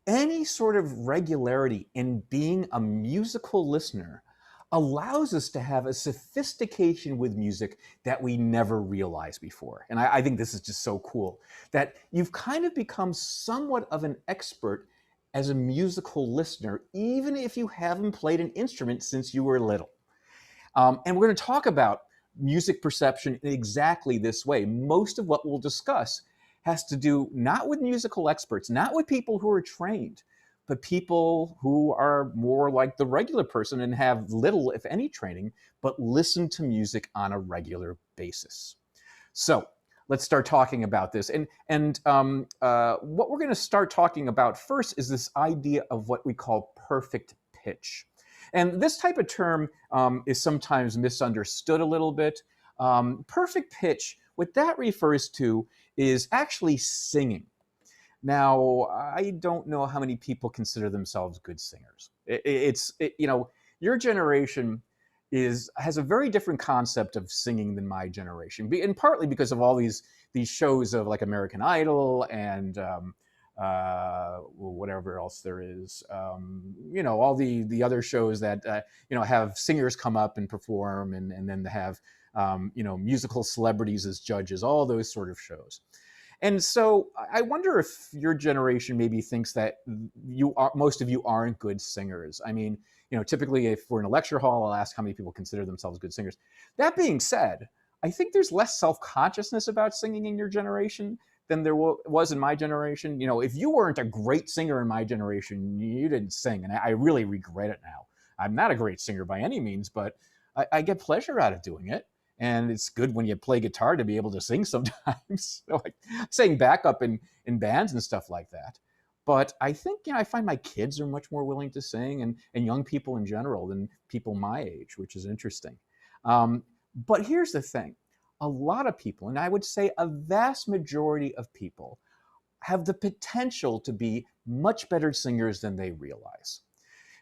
any sort of regularity in being a musical listener allows us to have a sophistication with music that we never realized before. And I think this is just so cool, that you've kind of become somewhat of an expert as a musical listener, even if you haven't played an instrument since you were little. And we're going to talk about music perception in exactly this way. Most of what we'll discuss has to do not with musical experts, not with people who are trained, but people who are more like the regular person and have little, if any, training, but listen to music on a regular basis. So let's start talking about this. And what we're going to start talking about first is this idea of what we call perfect pitch. And this type of term is sometimes misunderstood a little bit. Perfect pitch, what that refers to is actually singing. Now, I don't know how many people consider themselves good singers. Your generation has a very different concept of singing than my generation, and partly because of all these shows of like American Idol and whatever else there is, all the other shows that have singers come up and perform, and then have musical celebrities as judges, all those sort of shows. And so I wonder if your generation maybe thinks that most of you aren't good singers. I mean, typically if we're in a lecture hall, I'll ask how many people consider themselves good singers. That being said, I think there's less self-consciousness about singing in your generation than there was in my generation. If you weren't a great singer in my generation, you didn't sing. And I really regret it now. I'm not a great singer by any means, but I get pleasure out of doing it. And it's good when you play guitar to be able to sing sometimes. Like saying backup in bands and stuff like that. But I think, I find my kids are much more willing to sing, and young people in general than people my age, which is interesting. But here's the thing. A lot of people, and I would say a vast majority of people, have the potential to be much better singers than they realize.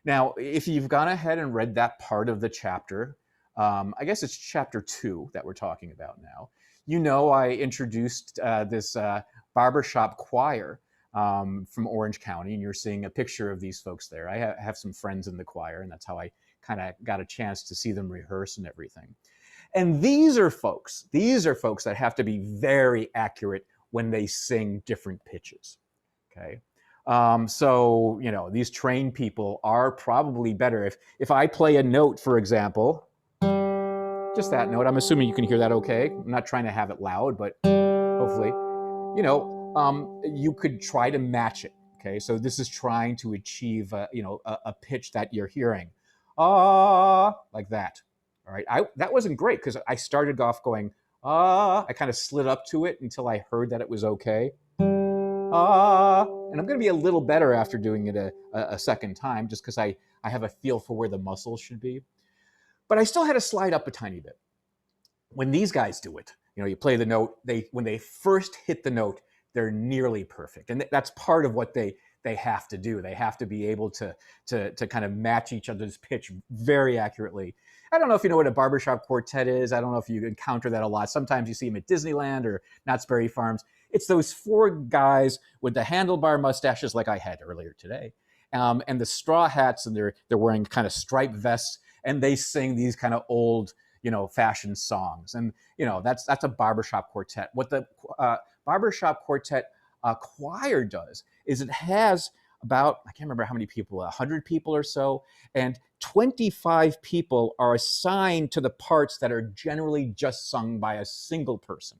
Now, if you've gone ahead and read that part of the chapter, I guess it's chapter 2 that we're talking about now. I introduced this barbershop choir from Orange County, and you're seeing a picture of these folks there. I have some friends in the choir, and that's how I kind of got a chance to see them rehearse and everything. And these are folks that have to be very accurate when they sing different pitches, okay? So, these trained people are probably better. If I play a note, for example, just that note. I'm assuming you can hear that okay. I'm not trying to have it loud, but hopefully, you could try to match it. Okay, so this is trying to achieve, a pitch that you're hearing, like that. All right, that wasn't great because I started off going, ah, I kind of slid up to it until I heard that it was okay. Ah, and I'm going to be a little better after doing it a second time just because I have a feel for where the muscles should be. But I still had to slide up a tiny bit. When these guys do it, you know, you play the note, when they first hit the note, they're nearly perfect. And that's part of what they have to do. They have to be able to kind of match each other's pitch very accurately. I don't know if you know what a barbershop quartet is. I don't know if you encounter that a lot. Sometimes you see them at Disneyland or Knott's Berry Farms. It's those four guys with the handlebar mustaches like I had earlier today, and the straw hats, and they're wearing kind of striped vests, and they sing these kind of old, you know, fashion songs. And, you know, that's a barbershop quartet. What the barbershop quartet choir does is it has about, I can't remember how many people, 100 people or so, and 25 people are assigned to the parts that are generally just sung by a single person.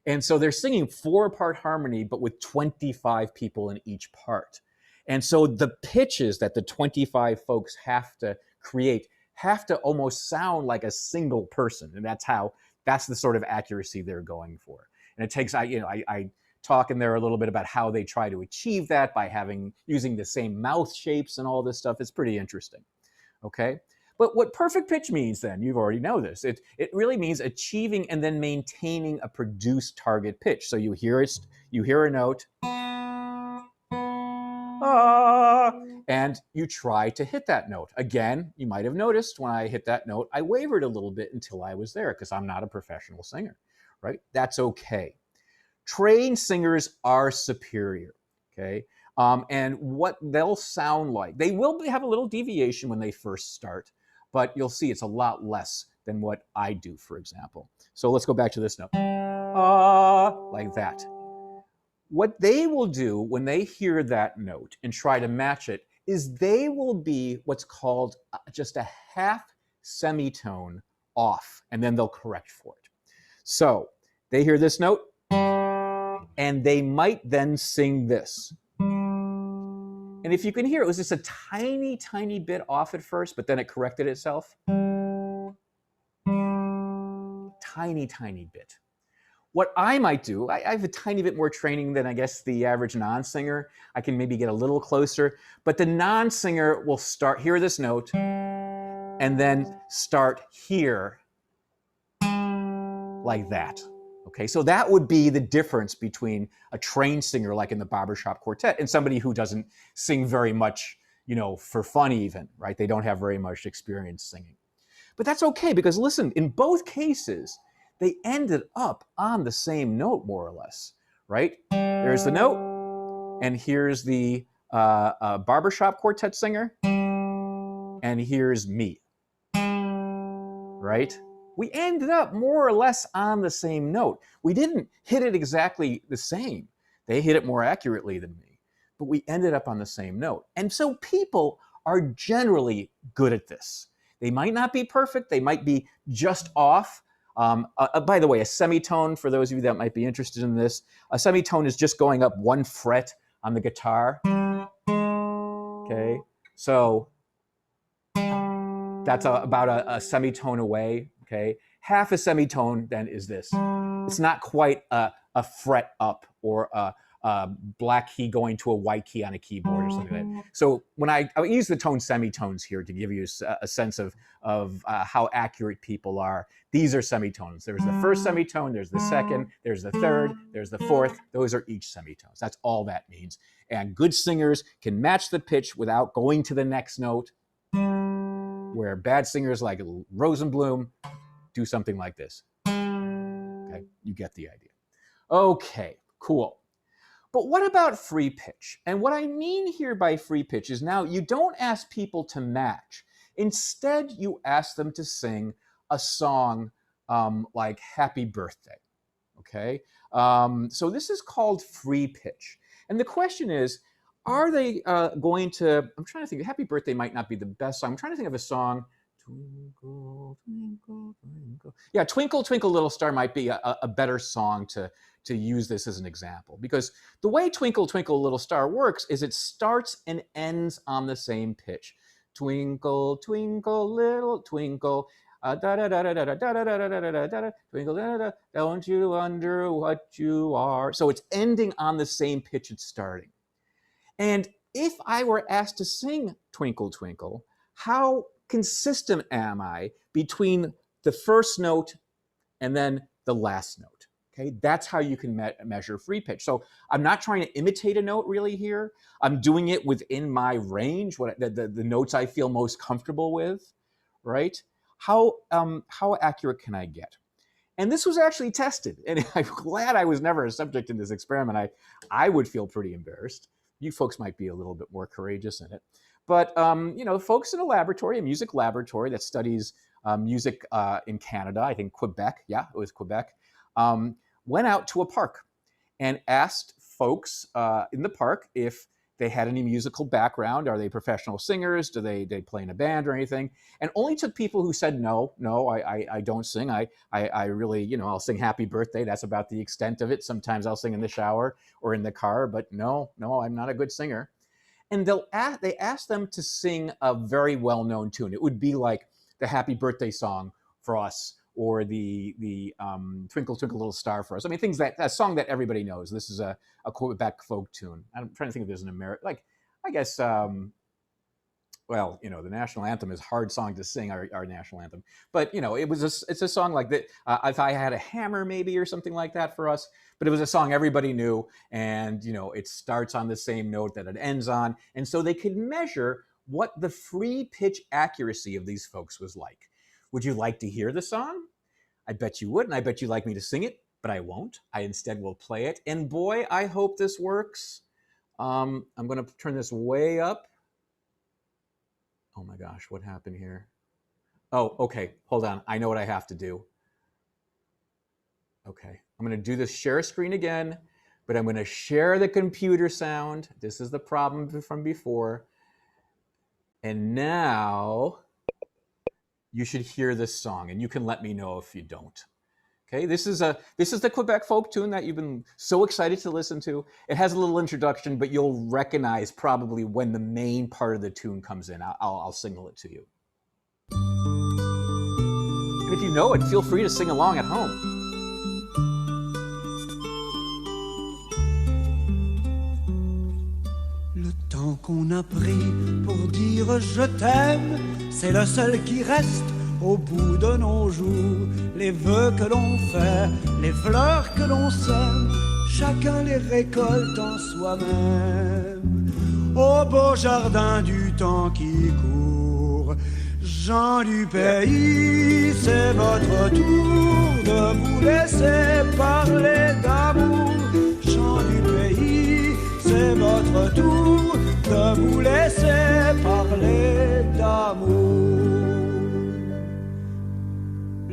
And so they're singing 4-part harmony, but with 25 people in each part. And so the pitches that the 25 folks have to create have to almost sound like a single person. And that's the sort of accuracy they're going for. And it takes, I talk in there a little bit about how they try to achieve that by using the same mouth shapes and all this stuff. It's pretty interesting. Okay. But what perfect pitch means then, you've already know this, it really means achieving and then maintaining a produced target pitch. So you hear a note, and you try to hit that note. Again, you might have noticed when I hit that note, I wavered a little bit until I was there because I'm not a professional singer, right? That's okay. Trained singers are superior, okay? And what they'll sound like, they will have a little deviation when they first start, but you'll see it's a lot less than what I do, for example. So let's go back to this note. Like that. What they will do when they hear that note and try to match it is they will be what's called just a half semitone off, and then they'll correct for it. So they hear this note, and they might then sing this. And if you can hear, it was just a tiny, tiny bit off at first, but then it corrected itself. Tiny, tiny bit. What I might do, I have a tiny bit more training than I guess the average non-singer. I can maybe get a little closer, but the non-singer will start, hear this note, and then start here like that. Okay, so that would be the difference between a trained singer like in the barbershop quartet and somebody who doesn't sing very much, you know, for fun even, right? They don't have very much experience singing. But that's okay because listen, in both cases, they ended up on the same note more or less, right? There's the note, and here's the barbershop quartet singer, and here's me, right? We ended up more or less on the same note. We didn't hit it exactly the same. They hit it more accurately than me, but we ended up on the same note. And so people are generally good at this. They might not be perfect. They might be just off. By the way, a semitone, for those of you that might be interested in this, a semitone is just going up 1 fret on the guitar. Okay, so that's about a semitone away. Okay, half a semitone then is this. It's not quite a fret up or a black key going to a white key on a keyboard or something like that. So when I use the tone semitones here to give you a sense of how accurate people are. These are semitones. There's the first semitone, there's the second, there's the third, there's the fourth. Those are each semitones. That's all that means. And good singers can match the pitch without going to the next note, where bad singers like Rosenblum do something like this. Okay, you get the idea. Okay, cool. But what about free pitch? And what I mean here by free pitch is now you don't ask people to match. Instead, you ask them to sing a song like Happy Birthday. Okay, so this is called free pitch. And the question is, are they going to, I'm trying to think, Happy Birthday might not be the best song. I'm trying to think of a song. Twinkle, twinkle, twinkle. Yeah, Twinkle, Twinkle, Little Star might be a better song to use this as an example. Because the way Twinkle, Twinkle, Little Star works is it starts and ends on the same pitch. Twinkle, twinkle, little twinkle. Twinkle, don't you wonder what you are? So it's ending on the same pitch it's starting. And if I were asked to sing Twinkle, Twinkle, how consistent am I between the first note and then the last note? Okay, that's how you can measure free pitch. So I'm not trying to imitate a note really here. I'm doing it within my range, what the notes I feel most comfortable with, right? How accurate can I get? And this was actually tested, and I'm glad I was never a subject in this experiment. I would feel pretty embarrassed. You folks might be a little bit more courageous in it. But folks in a laboratory, a music laboratory that studies music in Canada, I think Quebec, yeah, it was Quebec, went out to a park and asked folks in the park if they had any musical background. Are they professional singers? Do they play in a band or anything? And only took people who said, no, I don't sing. I really, I'll sing Happy Birthday. That's about the extent of it. Sometimes I'll sing in the shower or in the car, but no, I'm not a good singer. And they asked them to sing a very well-known tune. It would be like the Happy Birthday song for us, or the Twinkle Twinkle Little Star for us. I mean, a song that everybody knows. This is a Quebec folk tune. I'm trying to think if there's an American, like, I guess, well, the national anthem is a hard song to sing, our national anthem. But, it's a song like that. If I Had a Hammer, maybe, or something like that for us. But it was a song everybody knew. And, it starts on the same note that it ends on. And so they could measure what the free pitch accuracy of these folks was like. Would you like to hear the song? I bet you would, and I bet you'd like me to sing it, but I won't. I instead will play it. And boy, I hope this works. I'm going to turn this way up. Oh my gosh, what happened here? Oh, okay, hold on. I know what I have to do. Okay, I'm going to do this share screen again, but I'm going to share the computer sound. This is the problem from before. And now you should hear this song, and you can let me know if you don't. Okay, this is the Quebec folk tune that you've been so excited to listen to. It has a little introduction, but you'll recognize probably when the main part of the tune comes in. I'll signal it to you. And if you know it, feel free to sing along at home. Le temps qu'on a pris pour dire je t'aime, c'est le seul qui reste au bout de nos jours. Les vœux que l'on fait, les fleurs que l'on sème, chacun les récolte en soi-même. Au beau jardin du temps qui court, gens du pays, c'est votre tour de vous laisser parler d'amour. Gens du pays, c'est votre tour de vous laisser parler d'amour.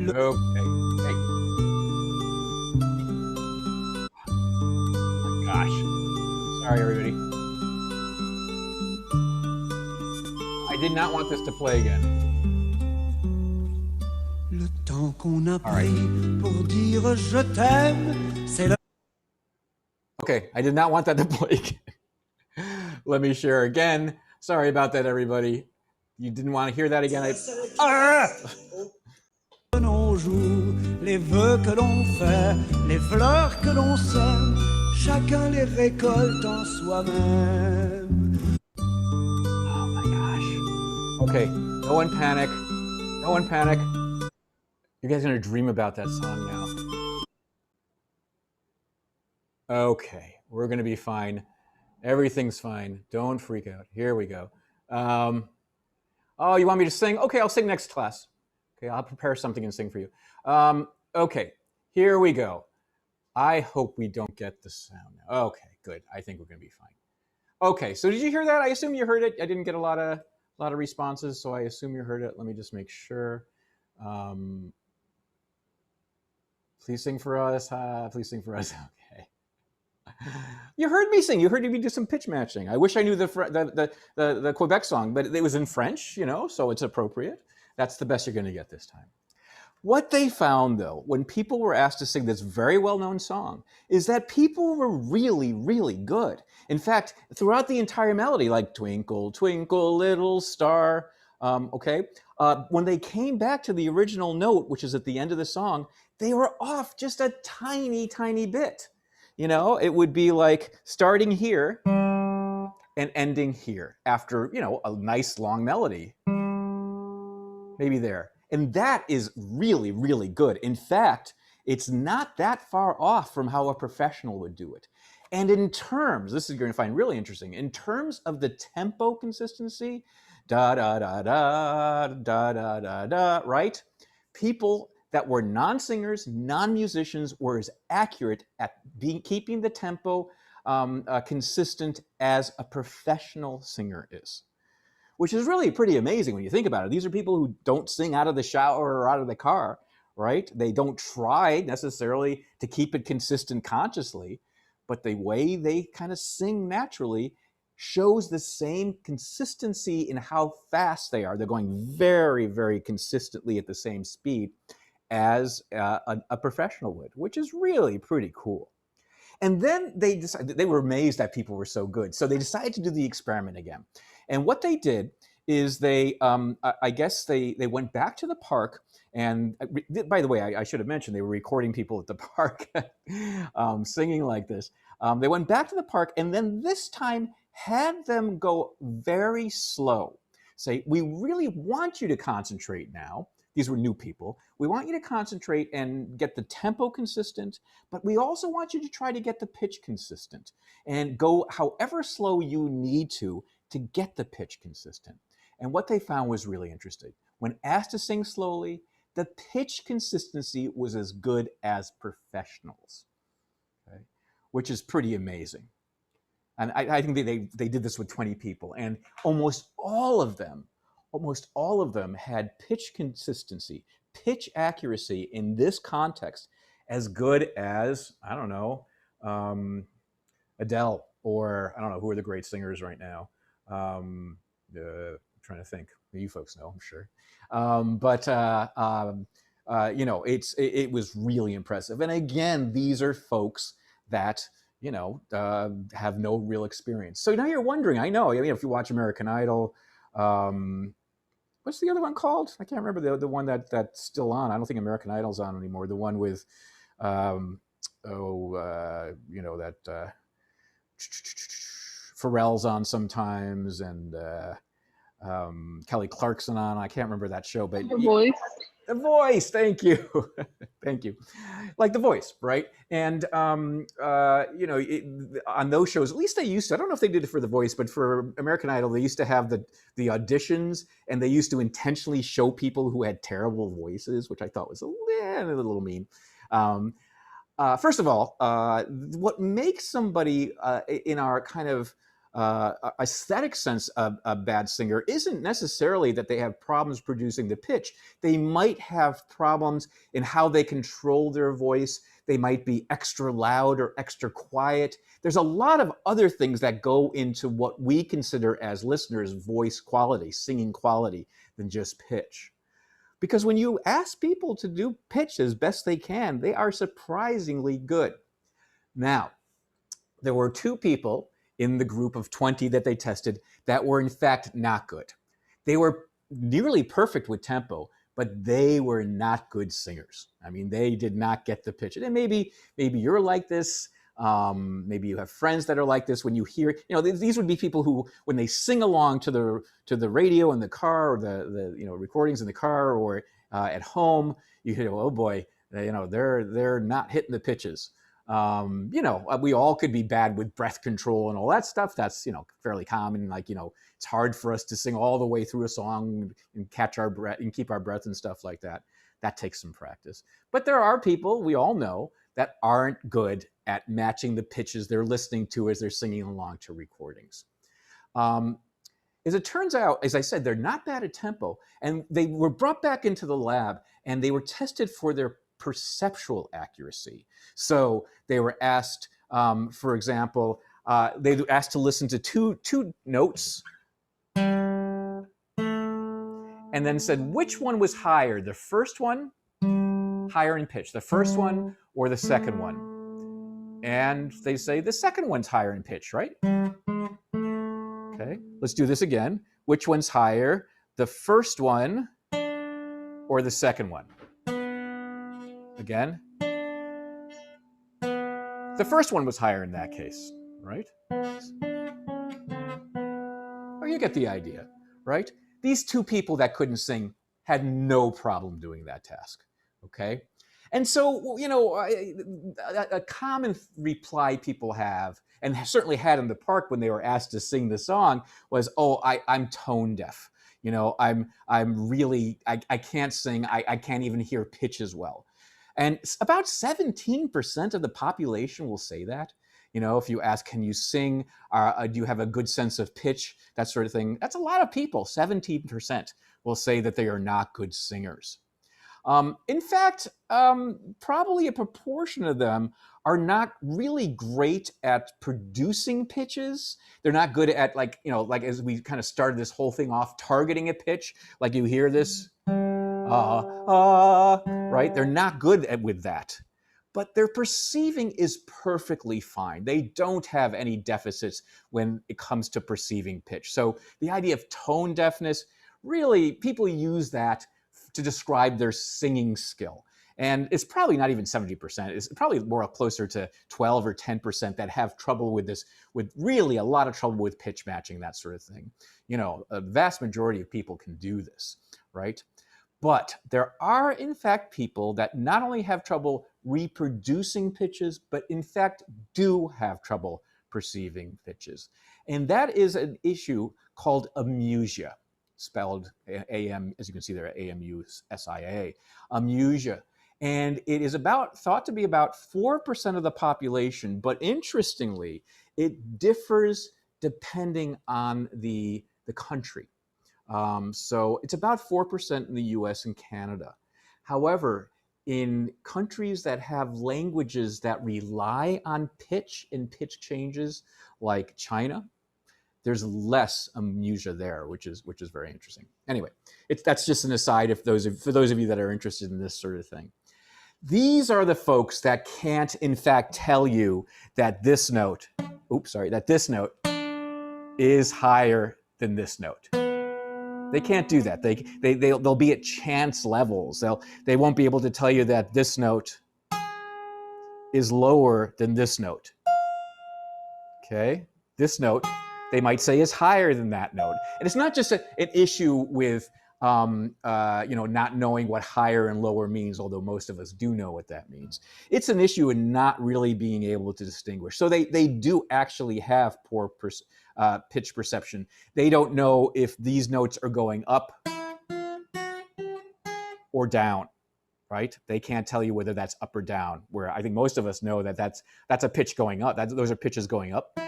Okay. Hey. Oh my gosh. Sorry, everybody. I did not want this to play again. Le temps qu'on a pris pour dire je t'aime, c'est le... Okay, I did not want that to play again. Let me share again. Sorry about that, everybody. You didn't want to hear that again. Nos jours, les vœux que l'on fait, les fleurs que l'on sème, chacun les récolte en soi-même. Oh my gosh. Okay, no one panic. No one panic. You guys are gonna dream about that song now. Okay, we're gonna be fine. Everything's fine. Don't freak out. Here we go. Oh, you want me to sing? Okay, I'll sing next class. Okay, I'll prepare something and sing for you. Okay, here we go. I hope we don't get the sound now. Okay, good. I think we're going to be fine. Okay, so did you hear that? I assume you heard it. I didn't get a lot of responses, so I assume you heard it. Let me just make sure. Please sing for us. Please sing for us. Okay. You heard me sing. You heard me do some pitch matching. I wish I knew the Quebec song, but it was in French, so it's appropriate. That's the best you're going to get this time. What they found, though, when people were asked to sing this very well-known song, is that people were really, really good. In fact, throughout the entire melody, like Twinkle, Twinkle, Little Star, Okay, when they came back to the original note, which is at the end of the song, they were off just a tiny, tiny bit. You know, it would be like starting here and ending here after, you know, a nice long melody. Maybe there. And that is really, really good. In fact, it's not that far off from how a professional would do it. And in terms, this is you're going to find really interesting, in terms of the tempo consistency, da da da da da da da da, right? People that were non-singers, non-musicians were as accurate at keeping the tempo consistent as a professional singer is, which is really pretty amazing when you think about it. These are people who don't sing out of the shower or out of the car, right? They don't try necessarily to keep it consistent consciously, but the way they kind of sing naturally shows the same consistency in how fast they are. They're going very, very consistently at the same speed as a professional would, which is really pretty cool. And then they decided, they were amazed that people were so good. So they decided to do the experiment again. And what they did is they, I guess they went back to the park. And by the way, I should have mentioned they were recording people at the park singing like this. They went back to the park and then this time had them go very slow. Say, we really want you to concentrate now. These were new people. We want you to concentrate and get the tempo consistent, but we also want you to try to get the pitch consistent and go however slow you need to get the pitch consistent. And what they found was really interesting. When asked to sing slowly, the pitch consistency was as good as professionals, okay? Which is pretty amazing. And I think they did this with 20 people, and almost all of them had pitch consistency, pitch accuracy in this context as good as, I don't know, Adele, or I don't know, who are the great singers right now? I'm trying to think. You folks know, I'm sure. You know, it was really impressive. And again, these are folks that, you know, have no real experience. So now you're wondering, I know, I mean, if you watch American Idol, what's the other one called? I can't remember the one that's still on. I don't think American Idol's on anymore. The one with, you know, that Pharrell's on sometimes, and Kelly Clarkson on. I can't remember that show, but The Voice. The Voice. Thank you, thank you. Like The Voice, right? And you know, on those shows, at least they used to. I don't know if they did it for The Voice, but for American Idol, they used to have the auditions, and they used to intentionally show people who had terrible voices, which I thought was a little mean. First of all, what makes somebody in our kind of aesthetic sense a bad singer isn't necessarily that they have problems producing the pitch. They might have problems in how they control their voice. They might be extra loud or extra quiet. There's a lot of other things that go into what we consider as listeners voice quality, singing quality, than just pitch. Because when you ask people to do pitch as best they can, they are surprisingly good. Now, there were 2 people in the group of 20 that they tested that were in fact not good. They were nearly perfect with tempo, but they were not good singers. I mean, they did not get the pitch. And maybe you're like this. Maybe you have friends that are like this. When you hear, you know, these would be people who, when they sing along to the radio in the car, or the you know, recordings in the car, or at home, you hear, oh boy, you know, they're not hitting the pitches. You know, we all could be bad with breath control and all that stuff. That's, you know, fairly common. Like, you know, it's hard for us to sing all the way through a song and catch our breath and keep our breath and stuff like that. That takes some practice. But there are people, we all know, that aren't good at matching the pitches they're listening to as they're singing along to recordings. As it turns out, as I said, they're not bad at tempo, and they were brought back into the lab and they were tested for their perceptual accuracy. So they were asked, for example, they were asked to listen to two notes and then said which one was higher, the first one, higher in pitch, the first one or the second one. And they say the second one's higher in pitch, right? Okay, let's do this again. Which one's higher, the first one or the second one? Again, the first one was higher in that case, right? Or you get the idea, right? These two people that couldn't sing had no problem doing that task, okay? And so, you know, a common reply people have, and certainly had in the park when they were asked to sing the song, was, "Oh, I'm tone deaf. You know, I'm really I can't sing. I can't even hear pitch as well." And about 17% of the population will say that. You know, if you ask, "Can you sing? Do you have a good sense of pitch?" That sort of thing. That's a lot of people. 17% will say that they are not good singers. In fact, probably a proportion of them are not really great at producing pitches. They're not good at, like, you know, like as we kind of started this whole thing off, targeting a pitch. Like you hear this, right? They're not good with that. But their perceiving is perfectly fine. They don't have any deficits when it comes to perceiving pitch. So the idea of tone deafness, really, people use that to describe their singing skill. And it's probably not even 70%. It's probably more closer to 12 or 10% that have trouble with this, with really a lot of trouble with pitch matching, that sort of thing. You know, a vast majority of people can do this, right? But there are, in fact, people that not only have trouble reproducing pitches, but in fact do have trouble perceiving pitches. And that is an issue called amusia, spelled A-M, as you can see there, A-M-U-S-I-A, amusia. And it is thought to be about 4% of the population, but interestingly, it differs depending on the country. So it's about 4% in the US and Canada. However, in countries that have languages that rely on pitch and pitch changes, like China, there's less amusia there, which is very interesting. Anyway, that's just an aside for those of you that are interested in this sort of thing. These are the folks that can't, in fact, tell you that this note, that this note is higher than this note. They can't do that. They'll be at chance levels. They won't be able to tell you that this note is lower than this note. Okay, this note they might say is higher than that note. And it's not just an issue with not knowing what higher and lower means, although most of us do know what that means. It's an issue in not really being able to distinguish. So they do actually have poor pitch perception. They don't know if these notes are going up or down, right? They can't tell you whether that's up or down, where I think most of us know that that's a pitch going up. Those are pitches going up.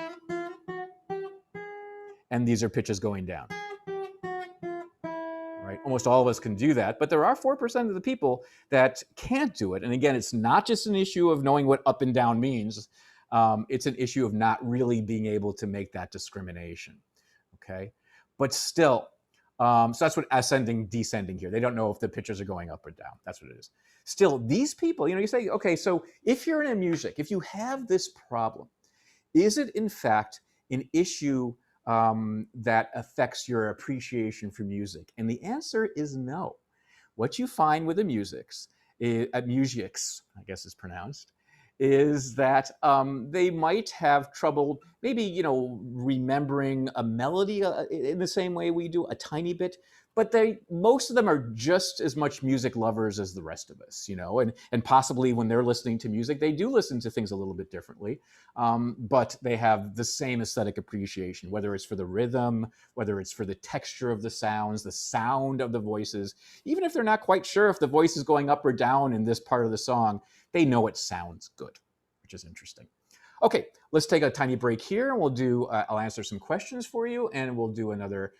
And these are pitches going down. Right? Almost all of us can do that, but there are 4% of the people that can't do it. And again, it's not just an issue of knowing what up and down means. It's an issue of not really being able to make that discrimination. Okay, but still, so that's what ascending, descending here. They don't know if the pitches are going up or down. That's what it is. Still, these people, you say, okay, so if you're in music, if you have this problem, is it in fact an issue that affects your appreciation for music? And the answer is no. What you find with musics, I guess is pronounced, is that they might have trouble maybe, remembering a melody in the same way we do, a tiny bit, but most of them are just as much music lovers as the rest of us, and possibly when they're listening to music, they do listen to things a little bit differently, but they have the same aesthetic appreciation, whether it's for the rhythm, whether it's for the texture of the sounds, the sound of the voices. Even if they're not quite sure if the voice is going up or down in this part of the song, they know it sounds good, which is interesting. Okay, let's take a tiny break here, and I'll answer some questions for you, and we'll do another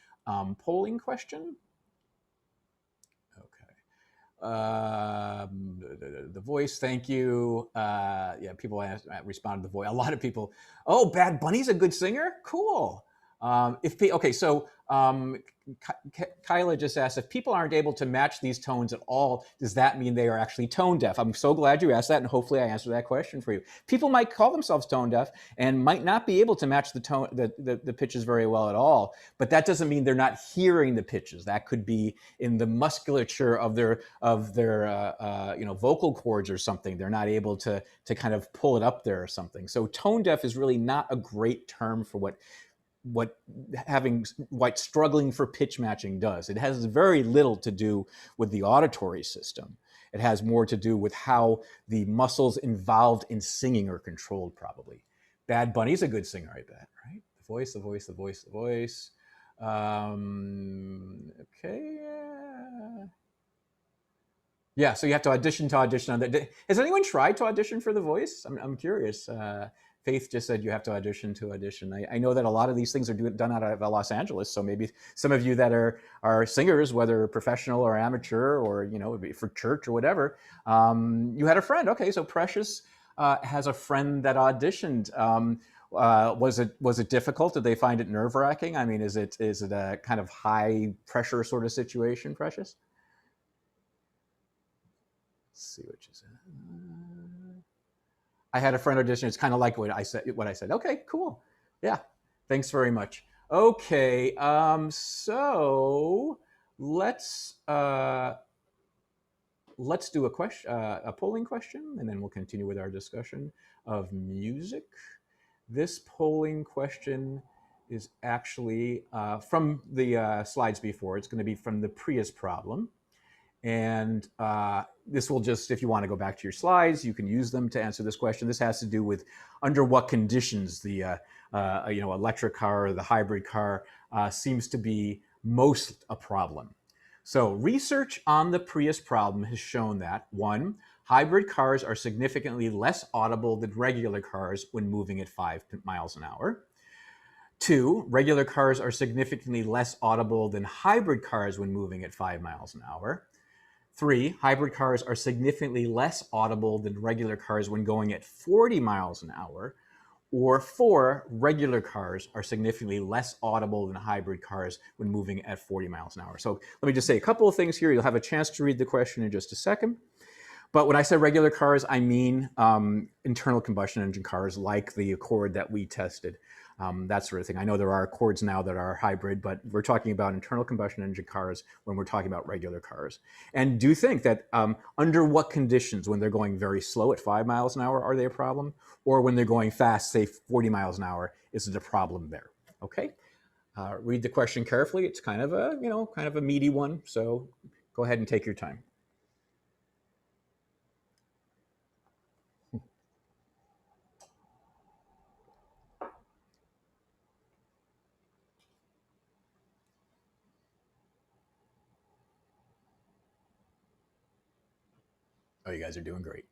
polling question. The voice, thank you. People respond to the voice. A lot of people, Bad Bunny's a good singer? Cool. Kyla just asked, if people aren't able to match these tones at all, does that mean they are actually tone deaf? I'm so glad you asked that, and hopefully I answered that question for you. People might call themselves tone deaf and might not be able to match the tone, the pitches very well at all, but that doesn't mean they're not hearing the pitches. That could be in the musculature of their vocal cords or something. They're not able to kind of pull it up there or something. So tone deaf is really not a great term for what struggling for pitch matching does. It has very little to do with the auditory system. It has more to do with how the muscles involved in singing are controlled, probably. Bad Bunny's a good singer, I bet, right? The voice, the voice, the voice, the voice. Okay. Yeah, so you have to audition on that. Has anyone tried to audition for The Voice? I'm curious. Faith just said you have to audition to audition. I know that a lot of these things are done out of Los Angeles, so maybe some of you that are singers, whether professional or amateur or for church or whatever, you had a friend. Okay, so Precious has a friend that auditioned. Was it difficult? Did they find it nerve-wracking? I mean, is it a kind of high pressure sort of situation, Precious? Let's see what you said. I had a friend audition. It's kind of like what I said. Okay, cool. Yeah, thanks very much. Okay, so let's do a polling question, and then we'll continue with our discussion of music. This polling question is actually from the slides before. It's going to be from the Prius problem. And this will just, if you want to go back to your slides, you can use them to answer this question. This has to do with under what conditions the electric car or the hybrid car seems to be most a problem. So research on the Prius problem has shown that, 1, hybrid cars are significantly less audible than regular cars when moving at 5 miles an hour. 2, regular cars are significantly less audible than hybrid cars when moving at 5 miles an hour. 3, hybrid cars are significantly less audible than regular cars when going at 40 miles an hour. Or 4, regular cars are significantly less audible than hybrid cars when moving at 40 miles an hour. So let me just say a couple of things here. You'll have a chance to read the question in just a second. But when I say regular cars, I mean internal combustion engine cars like the Accord that we tested. That sort of thing. I know there are Accords now that are hybrid, but we're talking about internal combustion engine cars when we're talking about regular cars. And do you think that under what conditions, when they're going very slow at 5 miles an hour, are they a problem? Or when they're going fast, say 40 miles an hour, is it a problem there? Okay. Read the question carefully. It's kind of a meaty one. So go ahead and take your time. Oh, you guys are doing great.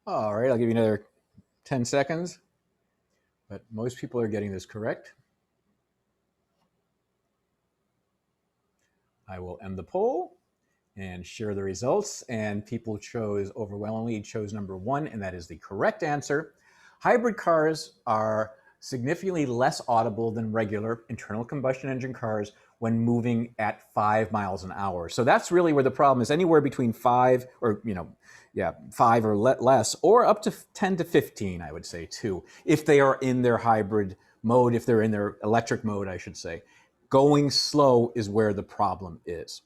All right, I'll give you another 10 seconds. But most people are getting this correct. I will end the poll and share the results. And people overwhelmingly chose number 1, and that is the correct answer. Hybrid cars are significantly less audible than regular internal combustion engine cars when moving at 5 miles an hour. So that's really where the problem is. Anywhere between 5 or 5 or less, or up to 10 to 15, I would say too, if they are in their hybrid mode, if they're in their electric mode, I should say. Going slow is where the problem is.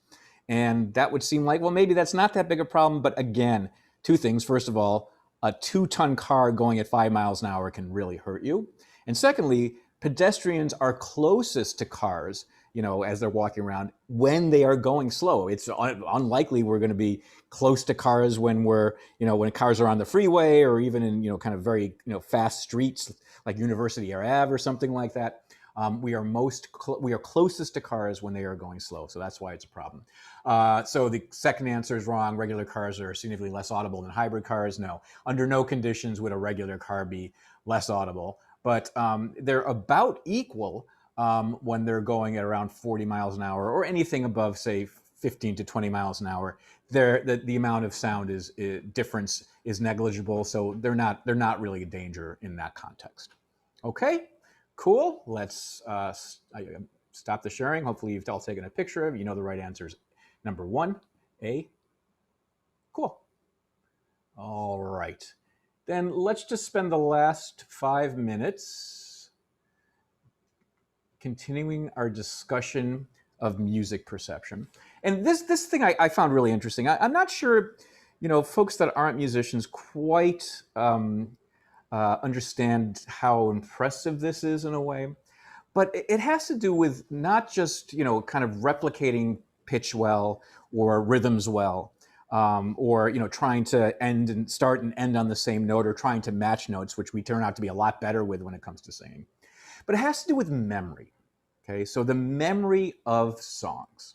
And that would seem like, well, maybe that's not that big a problem. But again, 2 things. First of all, a 2-ton car going at 5 miles an hour can really hurt you. And secondly, pedestrians are closest to cars, as they're walking around when they are going slow. It's unlikely we're going to be close to cars when when cars are on the freeway or even in, kind of very, fast streets like University Ave or something like that. We are closest to cars when they are going slow. So that's why it's a problem. So the second answer is wrong. Regular cars are significantly less audible than hybrid cars. No, under no conditions would a regular car be less audible. But they're about equal when they're going at around 40 miles an hour or anything above, say, 15 to 20 miles an hour. The amount of sound difference is negligible, so they're not really a danger in that context. Okay, cool. Let's stop the sharing. Hopefully you've all taken a picture of it. You know the right answer is number 1A. Cool. All right. Then let's just spend the last 5 minutes continuing our discussion of music perception. And this thing I found really interesting. I'm not sure, folks that aren't musicians quite understand how impressive this is in a way. But it has to do with not just, kind of replicating pitch well or rhythms well, or, trying to end and start and end on the same note, or trying to match notes, which we turn out to be a lot better with when it comes to singing. But it has to do with memory. Okay, so the memory of songs.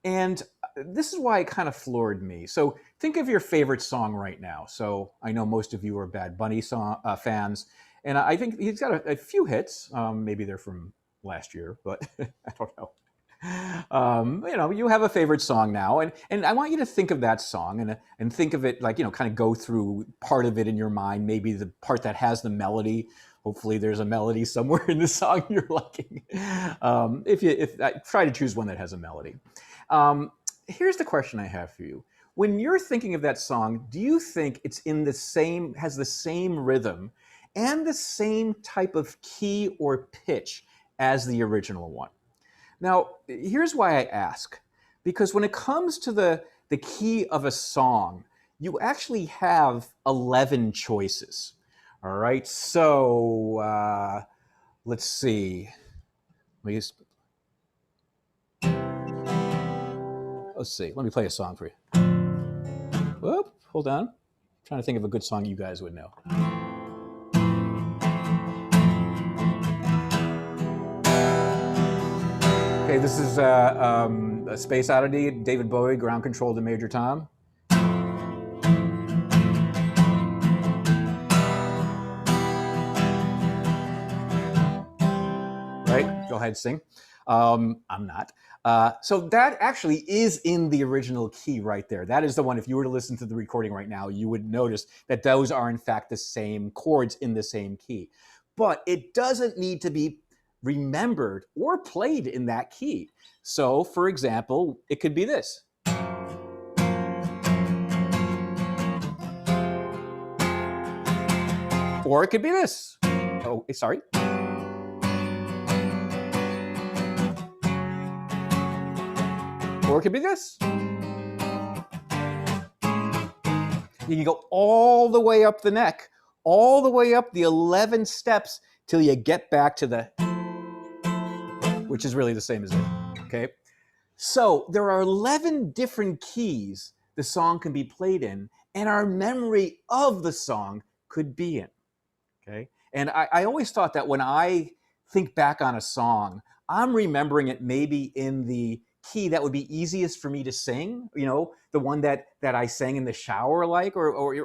And this is why it kind of floored me. So think of your favorite song right now. So I know most of you are Bad Bunny fans, and I think he's got a few hits. Maybe they're from last year, but I don't know. You have a favorite song now, and I want you to think of that song and think of it like, kind of go through part of it in your mind, maybe the part that has the melody. Hopefully there's a melody somewhere in the song you're liking. If I try to choose one that has a melody. Here's the question I have for you. When you're thinking of that song, do you think it's has the same rhythm and the same type of key or pitch as the original one? Now, here's why I ask. Because when it comes to the key of a song, you actually have 11 choices. All right, so let's see. Let's see. Let me play a song for you. Whoop, hold on. I'm trying to think of a good song you guys would know. Okay, this is a Space Oddity, David Bowie, Ground Control to Major Tom. Right, go ahead, sing. I'm not. So that actually is in the original key right there. That is the one, if you were to listen to the recording right now, you would notice that those are in fact the same chords in the same key. But it doesn't need to be remembered or played in that key. So for example, it could be this. Or it could be this. Oh, sorry. Or it could be this. You can go all the way up the neck, all the way up the 11 steps till you get back to the, which is really the same as it, okay? So there are 11 different keys the song can be played in, and our memory of the song could be in, okay? And I always thought that when I think back on a song, I'm remembering it maybe in the key that would be easiest for me to sing, the one that I sang in the shower, like, or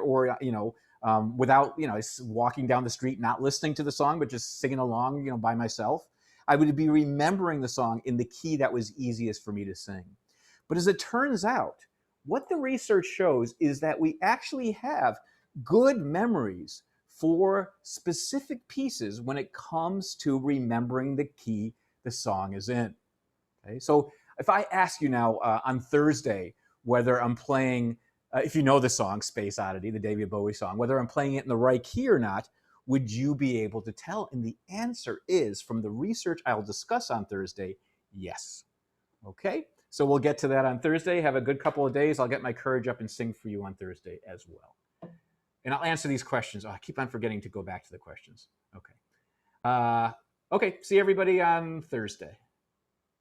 without, walking down the street, not listening to the song, but just singing along, by myself. I would be remembering the song in the key that was easiest for me to sing. But as it turns out, what the research shows is that we actually have good memories for specific pieces when it comes to remembering the key the song is in. Okay, so if I ask you now on Thursday whether I'm playing, if you know the song Space Oddity, the David Bowie song, whether I'm playing it in the right key or not, would you be able to tell? And the answer is, from the research I'll discuss on Thursday, yes. Okay, so we'll get to that on Thursday. Have a good couple of days. I'll get my courage up and sing for you on Thursday as well. And I'll answer these questions. Oh, I keep on forgetting to go back to the questions. Okay. Okay, see everybody on Thursday.